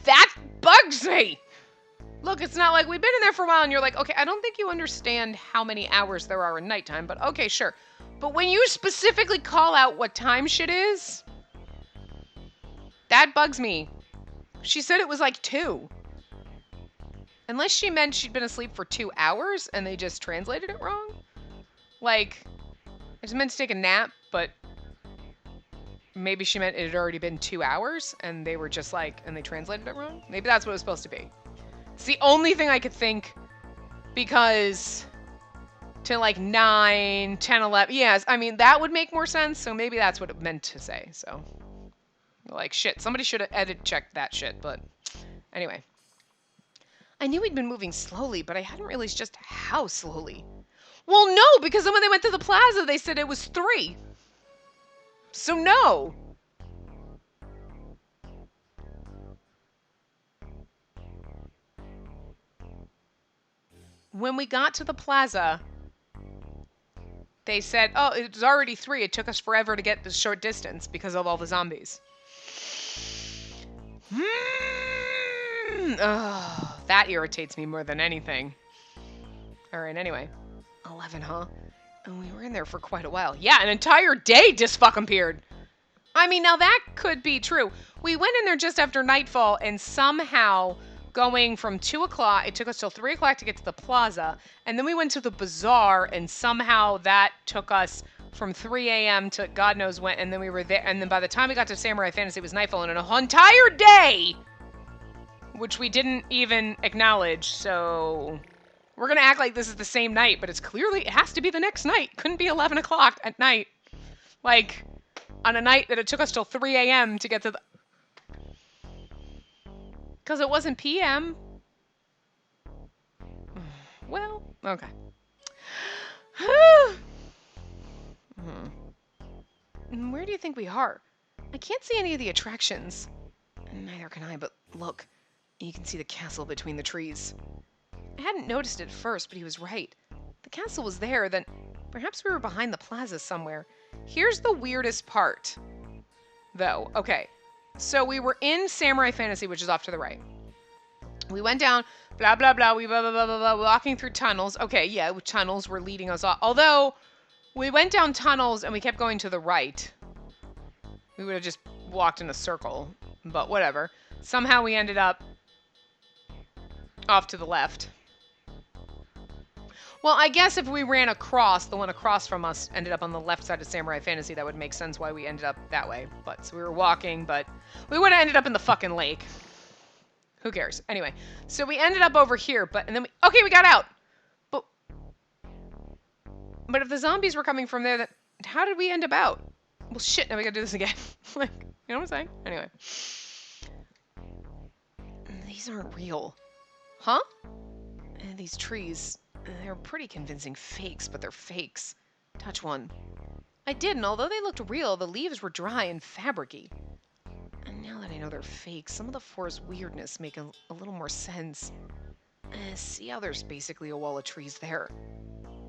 That bugs me! Look, it's not like we've been in there for a while and you're like, okay, I don't think you understand how many hours there are in nighttime, but okay, sure. But when you specifically call out what time shit is, that bugs me. She said it was like 2. Unless she meant she'd been asleep for 2 hours and they just translated it wrong. Like, I just meant to take a nap, but maybe she meant it had already been 2 hours and they were just like, and they translated it wrong? Maybe that's what it was supposed to be. It's the only thing I could think, because to like 9, 10, 11, yes, I mean, that would make more sense, so maybe that's what it meant to say, so. Like, shit, somebody should have edit checked that shit, but anyway. I knew we'd been moving slowly, but I hadn't realized just how slowly. Well, no, because then when they went to the plaza, they said it was 3. So no. When we got to the plaza, they said, oh, it was already 3. It took us forever to get the short distance because of all the zombies. Oh, that irritates me more than anything. Alright, anyway. 11, huh? And we were in there for quite a while. Yeah, an entire day disfucking-peered. I mean, now that could be true. We went in there just after nightfall, and somehow going from 2 o'clock, it took us till 3 o'clock to get to the plaza, and then we went to the bazaar, and somehow that took us from 3 a.m. to God knows when, and then we were there, and then by the time we got to Samurai Fantasy, it was nightfall, and an entire day, which we didn't even acknowledge, so we're gonna act like this is the same night, but it's clearly, it has to be the next night. Couldn't be 11 o'clock at night. Like, on a night that it took us till 3 a.m. to get to the... Because it wasn't p.m. Well, okay. Where do you think we are? I can't see any of the attractions. Neither can I, but look. You can see the castle between the trees. I hadn't noticed it at first, but he was right. The castle was there, then... Perhaps we were behind the plaza somewhere. Here's the weirdest part, though. Okay, so we were in Samurai Fantasy, which is off to the right. We went down, blah, blah, blah, we blah, blah, blah, blah, blah, walking through tunnels. Okay, yeah, tunnels were leading us off. Although, we went down tunnels and we kept going to the right. We would have just walked in a circle, but whatever. Somehow we ended up off to the left. Well, I guess if we ran across, the one across from us ended up on the left side of Samurai Fantasy, that would make sense why we ended up that way. But so we were walking, but we would have ended up in the fucking lake. Who cares? Anyway, so we ended up over here, and then okay, we got out. But if the zombies were coming from there, then how did we end up out? Well, shit, now we gotta do this again. Like, you know what I'm saying? Anyway. These aren't real. Huh? And these trees, they're pretty convincing fakes, but they're fakes. Touch one. I did, and although they looked real, the leaves were dry and fabricy. And now that I know they're fake, some of the forest weirdness make a little more sense. See how there's basically a wall of trees there.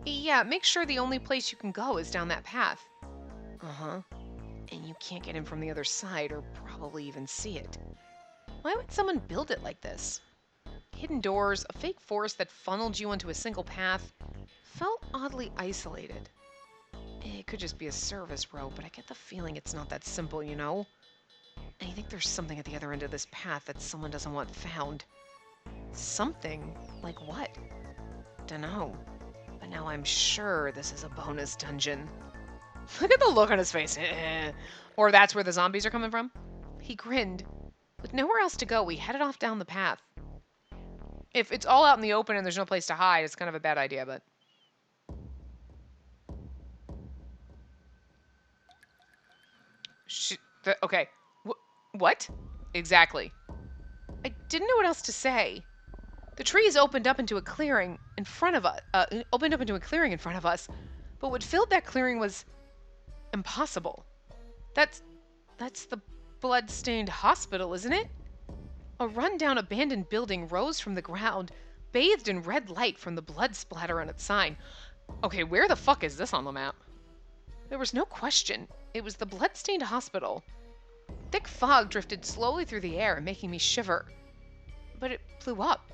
Yeah, make sure the only place you can go is down that path. Uh-huh. And you can't get in from the other side or probably even see it. Why would someone build it like this? Hidden doors, a fake forest that funneled you onto a single path. Felt oddly isolated. It could just be a service road, but I get the feeling it's not that simple, you know? I think there's something at the other end of this path that someone doesn't want found. Something? Like what? Dunno. But now I'm sure this is a bonus dungeon. Look at the look on his face. Or that's where the zombies are coming from? He grinned. With nowhere else to go, we headed off down the path. If it's all out in the open and there's no place to hide, it's kind of a bad idea, but... Okay. What? Exactly. I didn't know what else to say. The trees opened up into a clearing in front of us. But what filled that clearing was impossible. That's the blood-stained hospital, isn't it? A run-down abandoned building rose from the ground, bathed in red light from the blood splatter on its sign. Okay, where the fuck is this on the map? There was no question. It was the blood-stained hospital. Thick fog drifted slowly through the air, making me shiver. But it blew up.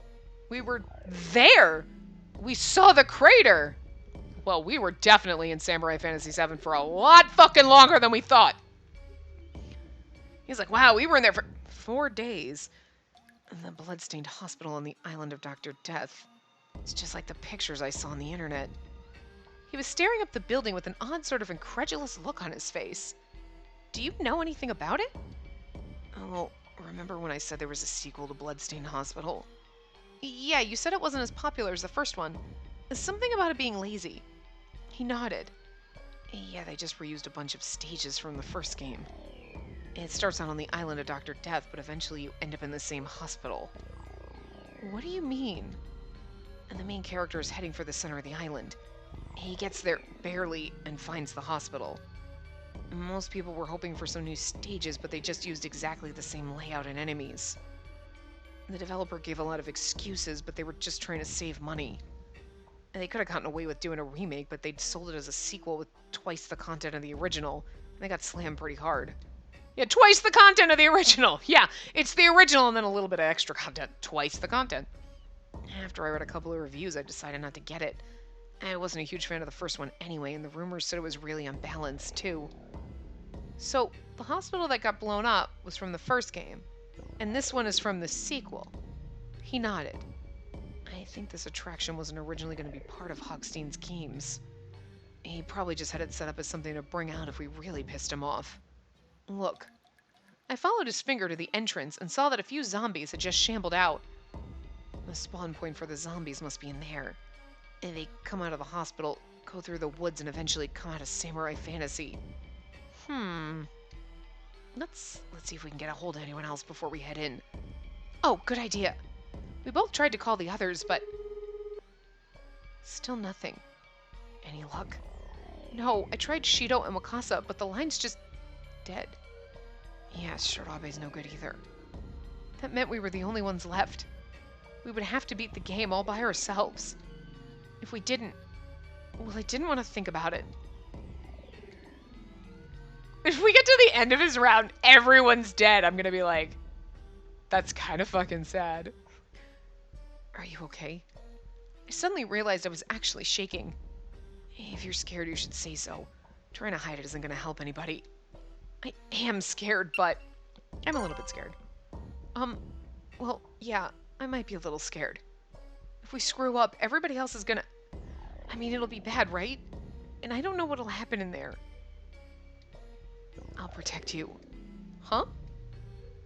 We were there! We saw the crater! Well, we were definitely in Samurai Fantasy 7 for a lot fucking longer than we thought. He's like, wow, we were in there for 4 days. And the bloodstained hospital on the island of Dr. Death. It's just like the pictures I saw on the internet. He was staring up the building with an odd sort of incredulous look on his face. Do you know anything about it? Oh, well, remember when I said there was a sequel to Bloodstained Hospital? Yeah, you said it wasn't as popular as the first one. Something about it being lazy. He nodded. Yeah, they just reused a bunch of stages from the first game. It starts out on the island of Dr. Death, but eventually you end up in the same hospital. What do you mean? And the main character is heading for the center of the island. He gets there barely and finds the hospital. Most people were hoping for some new stages, but they just used exactly the same layout and enemies. The developer gave a lot of excuses, but they were just trying to save money. And they could have gotten away with doing a remake, but they'd sold it as a sequel with twice the content of the original, and they got slammed pretty hard. Yeah, twice the content of the original! Yeah, it's the original and then a little bit of extra content. Twice the content. After I read a couple of reviews, I decided not to get it. I wasn't a huge fan of the first one anyway, and the rumors said it was really unbalanced, too. So, the hospital that got blown up was from the first game, and this one is from the sequel. He nodded. I think this attraction wasn't originally going to be part of Hogstein's games. He probably just had it set up as something to bring out if we really pissed him off. Look. I followed his finger to the entrance and saw that a few zombies had just shambled out. The spawn point for the zombies must be in there. And they come out of the hospital, go through the woods, and eventually come out of Samurai Fantasy. Let's see if we can get a hold of anyone else before we head in. Oh, good idea. We both tried to call the others, but... still nothing. Any luck? No, I tried Shido and Wakasa, but the line's just... dead. Yeah, Shirabe's no good either. That meant we were the only ones left. We would have to beat the game all by ourselves. If we didn't, Well, I didn't want to think about it. If we get to the end of his round, everyone's dead, I'm gonna be like, that's kind of fucking sad. Are you okay? I suddenly realized I was actually shaking. If you're scared, you should say so. Trying to hide it isn't gonna help anybody. I am scared, but I'm a little bit scared. Well, yeah, I might be a little scared. If we screw up, everybody else is gonna... I mean, it'll be bad, right? And I don't know what'll happen in there. I'll protect you. Huh?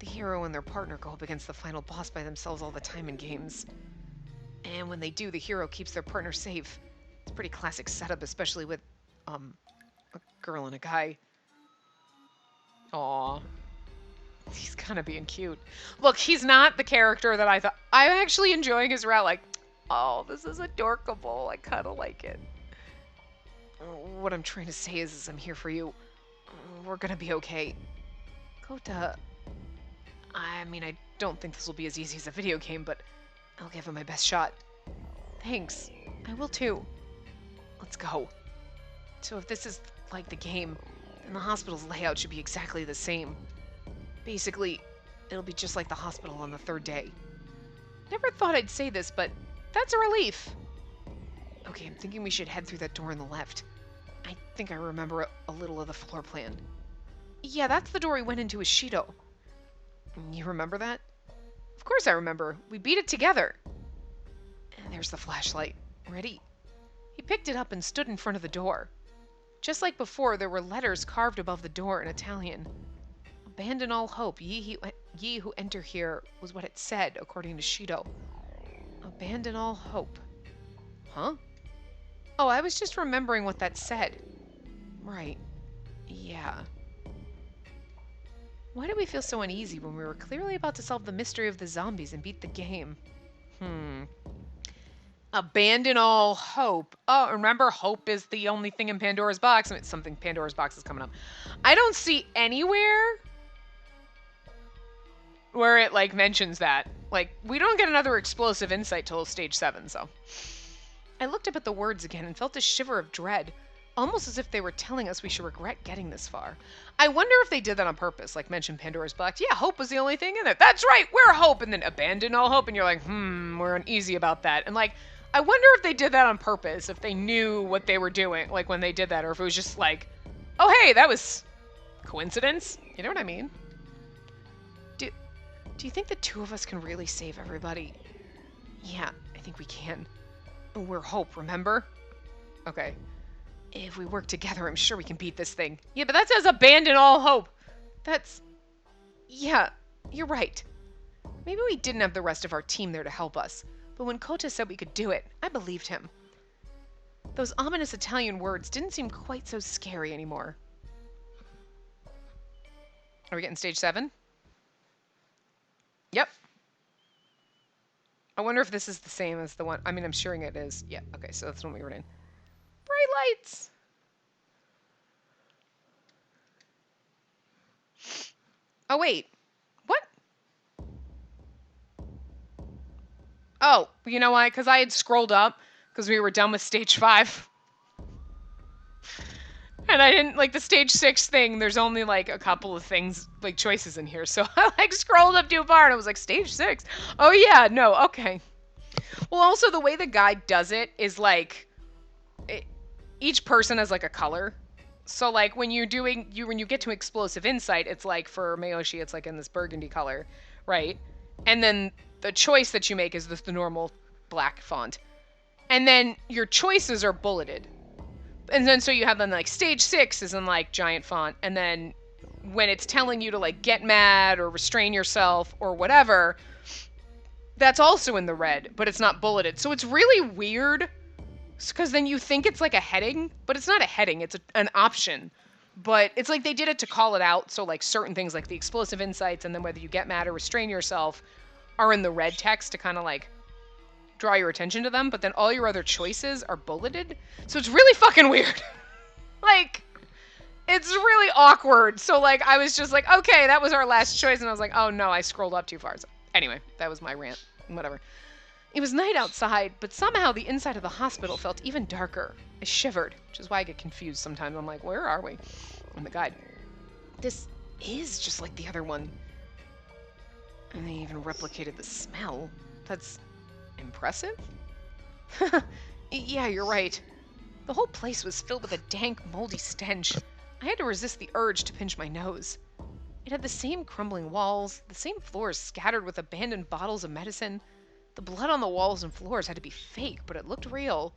The hero and their partner go up against the final boss by themselves all the time in games. And when they do, the hero keeps their partner safe. It's a pretty classic setup, especially with, a girl and a guy. Aww. He's kind of being cute. Look, he's not the character that I thought. I'm actually enjoying his route. Like, oh, this is adorkable. I kind of like it. What I'm trying to say is I'm here for you. We're gonna be okay. Kota. I mean, I don't think this will be as easy as a video game, but I'll give it my best shot. Thanks. I will too. Let's go. So if this is like the game, then the hospital's layout should be exactly the same. Basically, it'll be just like the hospital on the third day. Never thought I'd say this, but that's a relief. Okay, I'm thinking we should head through that door on the left. I think I remember a little of the floor plan. Yeah, that's the door we went into with Shido. You remember that? Of course I remember. We beat it together. And there's the flashlight. Ready? He picked it up and stood in front of the door. Just like before, there were letters carved above the door in Italian. Abandon all hope, ye who enter here, was what it said, according to Shido. Abandon all hope. Huh? Oh, I was just remembering what that said. Right. Yeah. Why did we feel so uneasy when we were clearly about to solve the mystery of the zombies and beat the game? Abandon all hope. Oh, remember, hope is the only thing in Pandora's box. I mean, something Pandora's box is coming up. I don't see anywhere where it, like, mentions that. Like, we don't get another explosive insight till stage 7, so. I looked up at the words again and felt a shiver of dread, almost as if they were telling us we should regret getting this far. I wonder if they did that on purpose, like mention Pandora's box. Yeah, hope was the only thing in it. That's right, we're hope, and then abandon all hope, and you're like, we're uneasy about that. And, like, I wonder if they did that on purpose, if they knew what they were doing, like, when they did that, or if it was just like, oh, hey, that was coincidence? You know what I mean? Do you think the two of us can really save everybody? Yeah, I think we can. We're hope, remember? Okay. If we work together, I'm sure we can beat this thing. Yeah, but that says abandon all hope. That's... Yeah, you're right. Maybe we didn't have the rest of our team there to help us. But when Kota said we could do it, I believed him. Those ominous Italian words didn't seem quite so scary anymore. Are we getting stage 7? Yep. I wonder if this is the same as the one... I mean, I'm sure it is. Yeah, okay, so that's the one we were in. Bright lights! Oh, wait. What? Oh, you know why? Because I had scrolled up because we were done with stage 5. And I didn't, like, the stage 6 thing, there's only, like, a couple of things, like, choices in here. So I, like, scrolled up too far and I was like, stage 6? Oh, yeah, no, okay. Well, also, the way the guide does it is, like, each person has, like, a color. So, like, when you're doing, when you get to explosive insight, it's, like, for Mayoshi, it's, like, in this burgundy color, right? And then the choice that you make is the normal black font. And then your choices are bulleted. And then so you have then like stage 6 is in like giant font, and then when it's telling you to like get mad or restrain yourself or whatever, that's also in the red, but it's not bulleted. So it's really weird because then you think it's like a heading, but it's not a heading, it's an option. But it's like they did it to call it out, so like certain things like the explosive insights and then whether you get mad or restrain yourself are in the red text to kind of like draw your attention to them, but then all your other choices are bulleted. So it's really fucking weird. Like, it's really awkward. So, like, I was just like, okay, that was our last choice. And I was like, oh, no, I scrolled up too far. So, anyway, that was my rant. Whatever. It was night outside, but somehow the inside of the hospital felt even darker. I shivered, which is why I get confused sometimes. I'm like, where are we? On the guide. This is just like the other one. And they even replicated the smell. That's impressive? Yeah, you're right. The whole place was filled with a dank, moldy stench. I had to resist the urge to pinch my nose. It had the same crumbling walls, the same floors scattered with abandoned bottles of medicine. The blood on the walls and floors had to be fake, but it looked real.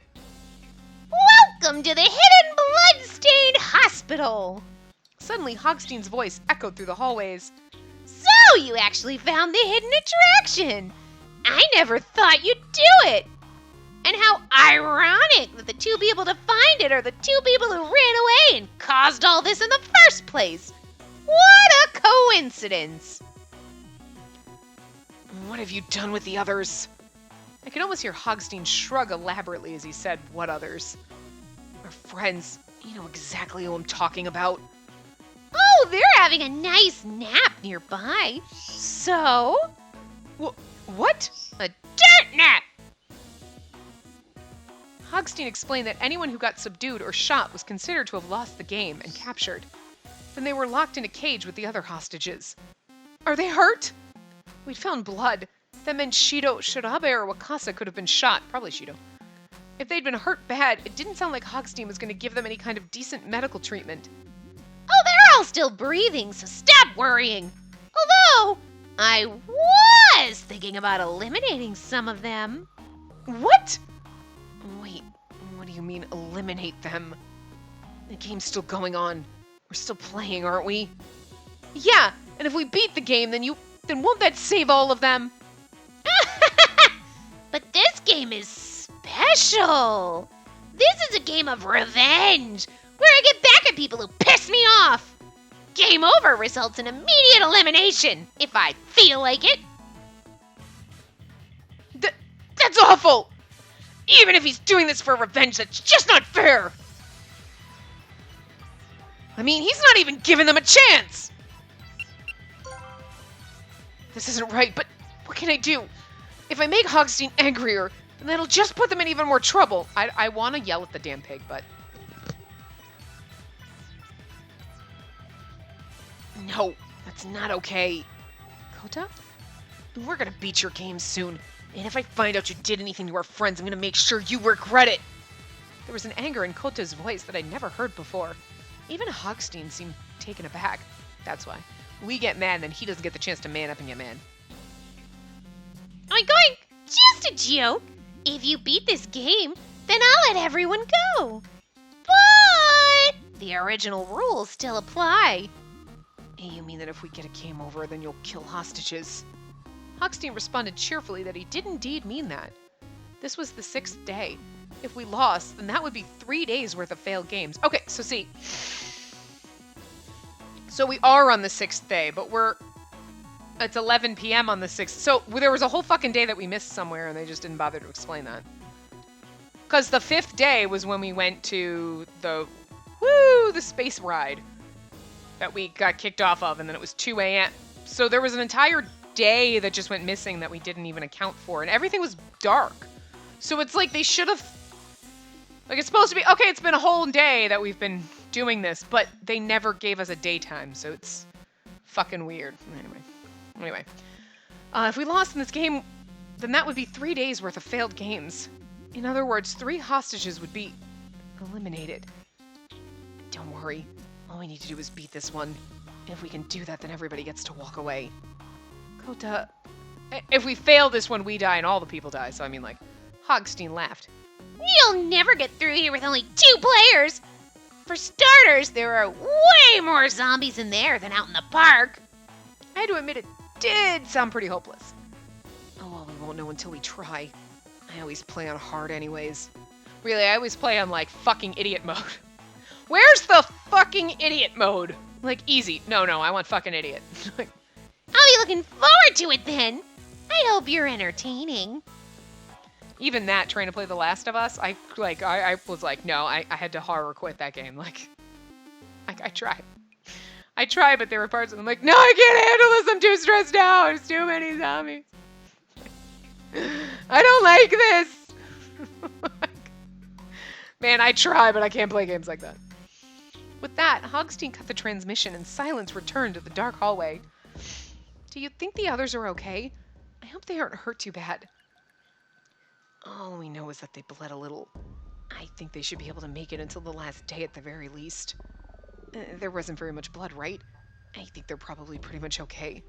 Welcome to the Hidden Bloodstained Hospital! Suddenly, Hogstein's voice echoed through the hallways. So you actually found the hidden attraction! I never thought you'd do it! And how ironic that the two people to find it are the two people who ran away and caused all this in the first place! What a coincidence! What have you done with the others? I could almost hear Hogstein shrug elaborately as he said, what others? Our friends. You know exactly who I'm talking about. Oh, they're having a nice nap nearby. So? What? A dirt nap! Hogstein explained that anyone who got subdued or shot was considered to have lost the game and captured. Then they were locked in a cage with the other hostages. Are they hurt? We'd found blood. That meant Shido, Shirabe, or Wakasa could have been shot. Probably Shido. If they'd been hurt bad, it didn't sound like Hogstein was going to give them any kind of decent medical treatment. Oh, they're all still breathing, so stop worrying. Although, I was thinking about eliminating some of them. What? Wait, what do you mean eliminate them? The game's still going on. We're still playing, aren't we? Yeah, and if we beat the game, then won't that save all of them? But this game is special. This is a game of revenge, where I get back at people who piss me off. Game over results in immediate elimination, if I feel like it. That's awful! Even if he's doing this for revenge, that's just not fair! I mean, he's not even giving them a chance! This isn't right, but what can I do? If I make Hogstein angrier, then that'll just put them in even more trouble. I want to yell at the damn pig, but... No, that's not okay. Kota? We're gonna beat your game soon. And if I find out you did anything to our friends, I'm gonna make sure you regret it. There was an anger in Kota's voice that I'd never heard before. Even Hogstein seemed taken aback. That's why. We get mad, and then he doesn't get the chance to man up and get mad. Oink oink! Just a joke. If you beat this game, then I'll let everyone go. But the original rules still apply. You mean that if we get a game over, then you'll kill hostages? Hogstein responded cheerfully that he did indeed mean that. This was the 6th day. If we lost, then that would be 3 days worth of failed games. Okay, so see. So we are on the 6th day, but it's 11 p.m. on the 6th. So there was a whole fucking day that we missed somewhere, and they just didn't bother to explain that. Because the 5th day was when we went to the space ride that we got kicked off of, and then it was 2 a.m. So there was an entire day that just went missing that we didn't even account for, and everything was dark. So it's like they should have... Like, it's supposed to be... Okay, it's been a whole day that we've been doing this, but they never gave us a daytime, so it's fucking weird. Anyway. If we lost in this game, then that would be 3 days worth of failed games. In other words, 3 hostages would be eliminated. Don't worry. All we need to do is beat this one. If we can do that, then everybody gets to walk away. Kota... If we fail this one, we die and all the people die. So, I mean, like, Hogstein laughed. You'll never get through here with only 2 players! For starters, there are way more zombies in there than out in the park. I had to admit it did sound pretty hopeless. Oh, well, we won't know until we try. I always play on hard anyways. Really, I always play on, like, fucking idiot mode. Where's the fucking idiot mode? Like, easy. No, I want fucking idiot. I'll be looking forward to it then. I hope you're entertaining. Even that, trying to play The Last of Us, I was like, no, I had to horror quit that game. Like, I tried. I tried, but there were parts of them like, no, I can't handle this. I'm too stressed out. There's too many zombies. I don't like this! Man, I try, but I can't play games like that. With that, Hogstein cut the transmission and silence returned to the dark hallway. Do you think the others are okay? I hope they aren't hurt too bad. All we know is that they bled a little. I think they should be able to make it until the last day at the very least. There wasn't very much blood, right? I think they're probably pretty much okay.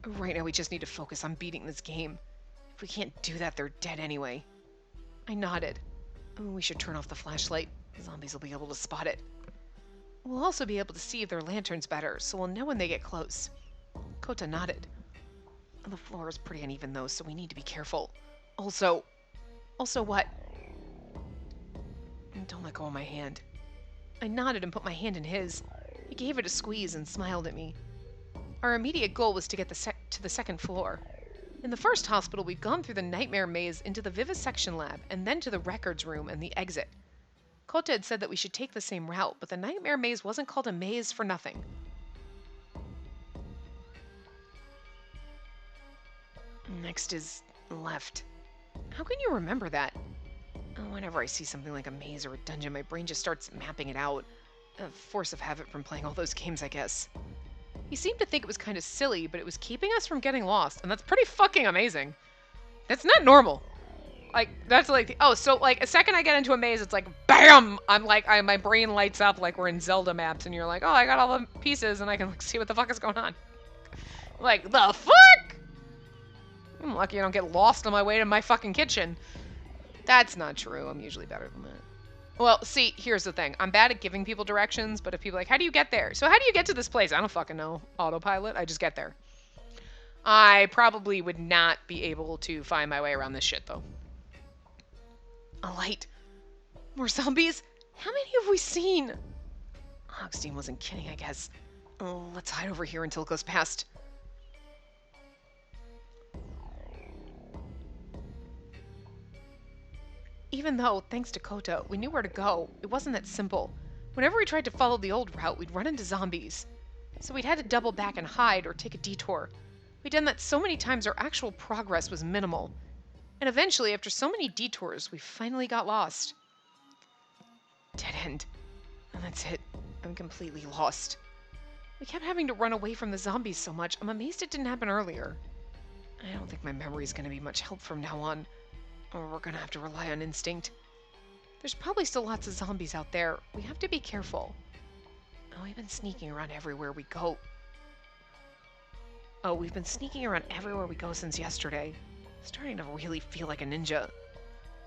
Right now we just need to focus on beating this game. If we can't do that, they're dead anyway. I nodded. We should turn off the flashlight. The zombies will be able to spot it. We'll also be able to see if their lantern's better, so we'll know when they get close. Kota nodded. The floor is pretty uneven though, so we need to be careful. Also what? Don't let go of my hand. I nodded and put my hand in his. He gave it a squeeze and smiled at me. Our immediate goal was to get to the second floor. In the first hospital, we'd gone through the nightmare maze into the vivisection lab and then to the records room and the exit. Kota had said that we should take the same route, but the nightmare maze wasn't called a maze for nothing. Next is left. How can you remember that? Whenever I see something like a maze or a dungeon, my brain just starts mapping it out. A force of habit from playing all those games, I guess. He seemed to think it was kind of silly, but it was keeping us from getting lost, and that's pretty fucking amazing. That's not normal. Like, that's like, oh, so like a second I get into a maze, it's like, BAM! I'm like, my brain lights up like we're in Zelda maps, and you're like, oh, I got all the pieces, and I can like, see what the fuck is going on. Like, the fuck? I'm lucky I don't get lost on my way to my fucking kitchen. That's not true. I'm usually better than that. Well, see, here's the thing. I'm bad at giving people directions, but if people are like, how do you get there? So how do you get to this place? I don't fucking know. Autopilot. I just get there. I probably would not be able to find my way around this shit, though. A light. More zombies? How many have we seen? Hogstein wasn't kidding, I guess. Oh, let's hide over here until it goes past. Even though, thanks to Kota, we knew where to go, it wasn't that simple. Whenever we tried to follow the old route, we'd run into zombies. So we'd had to double back and hide or take a detour. We'd done that so many times our actual progress was minimal. And eventually, after so many detours, we finally got lost. Dead end. And that's it. I'm completely lost. We kept having to run away from the zombies so much, I'm amazed it didn't happen earlier. I don't think my memory's going to be much help from now on. Or we're gonna have to rely on instinct. There's probably still lots of zombies out there. We have to be careful. Oh, we've been sneaking around everywhere we go. Oh, we've been sneaking around everywhere we go since yesterday. Starting to really feel like a ninja.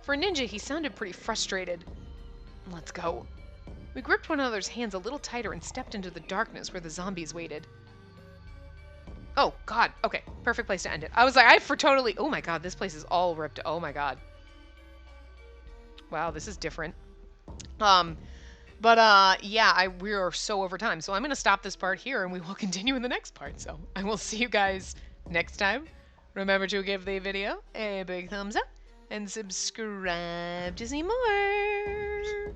For a ninja, he sounded pretty frustrated. Let's go. We gripped one another's hands a little tighter and stepped into the darkness where the zombies waited. Oh, God. Okay, perfect place to end it. I was like, oh my God, this place is all ripped. Oh my God. Wow, this is different. Yeah, we are so over time. So I'm going to stop this part here and we will continue in the next part. So I will see you guys next time. Remember to give the video a big thumbs up and subscribe to see more.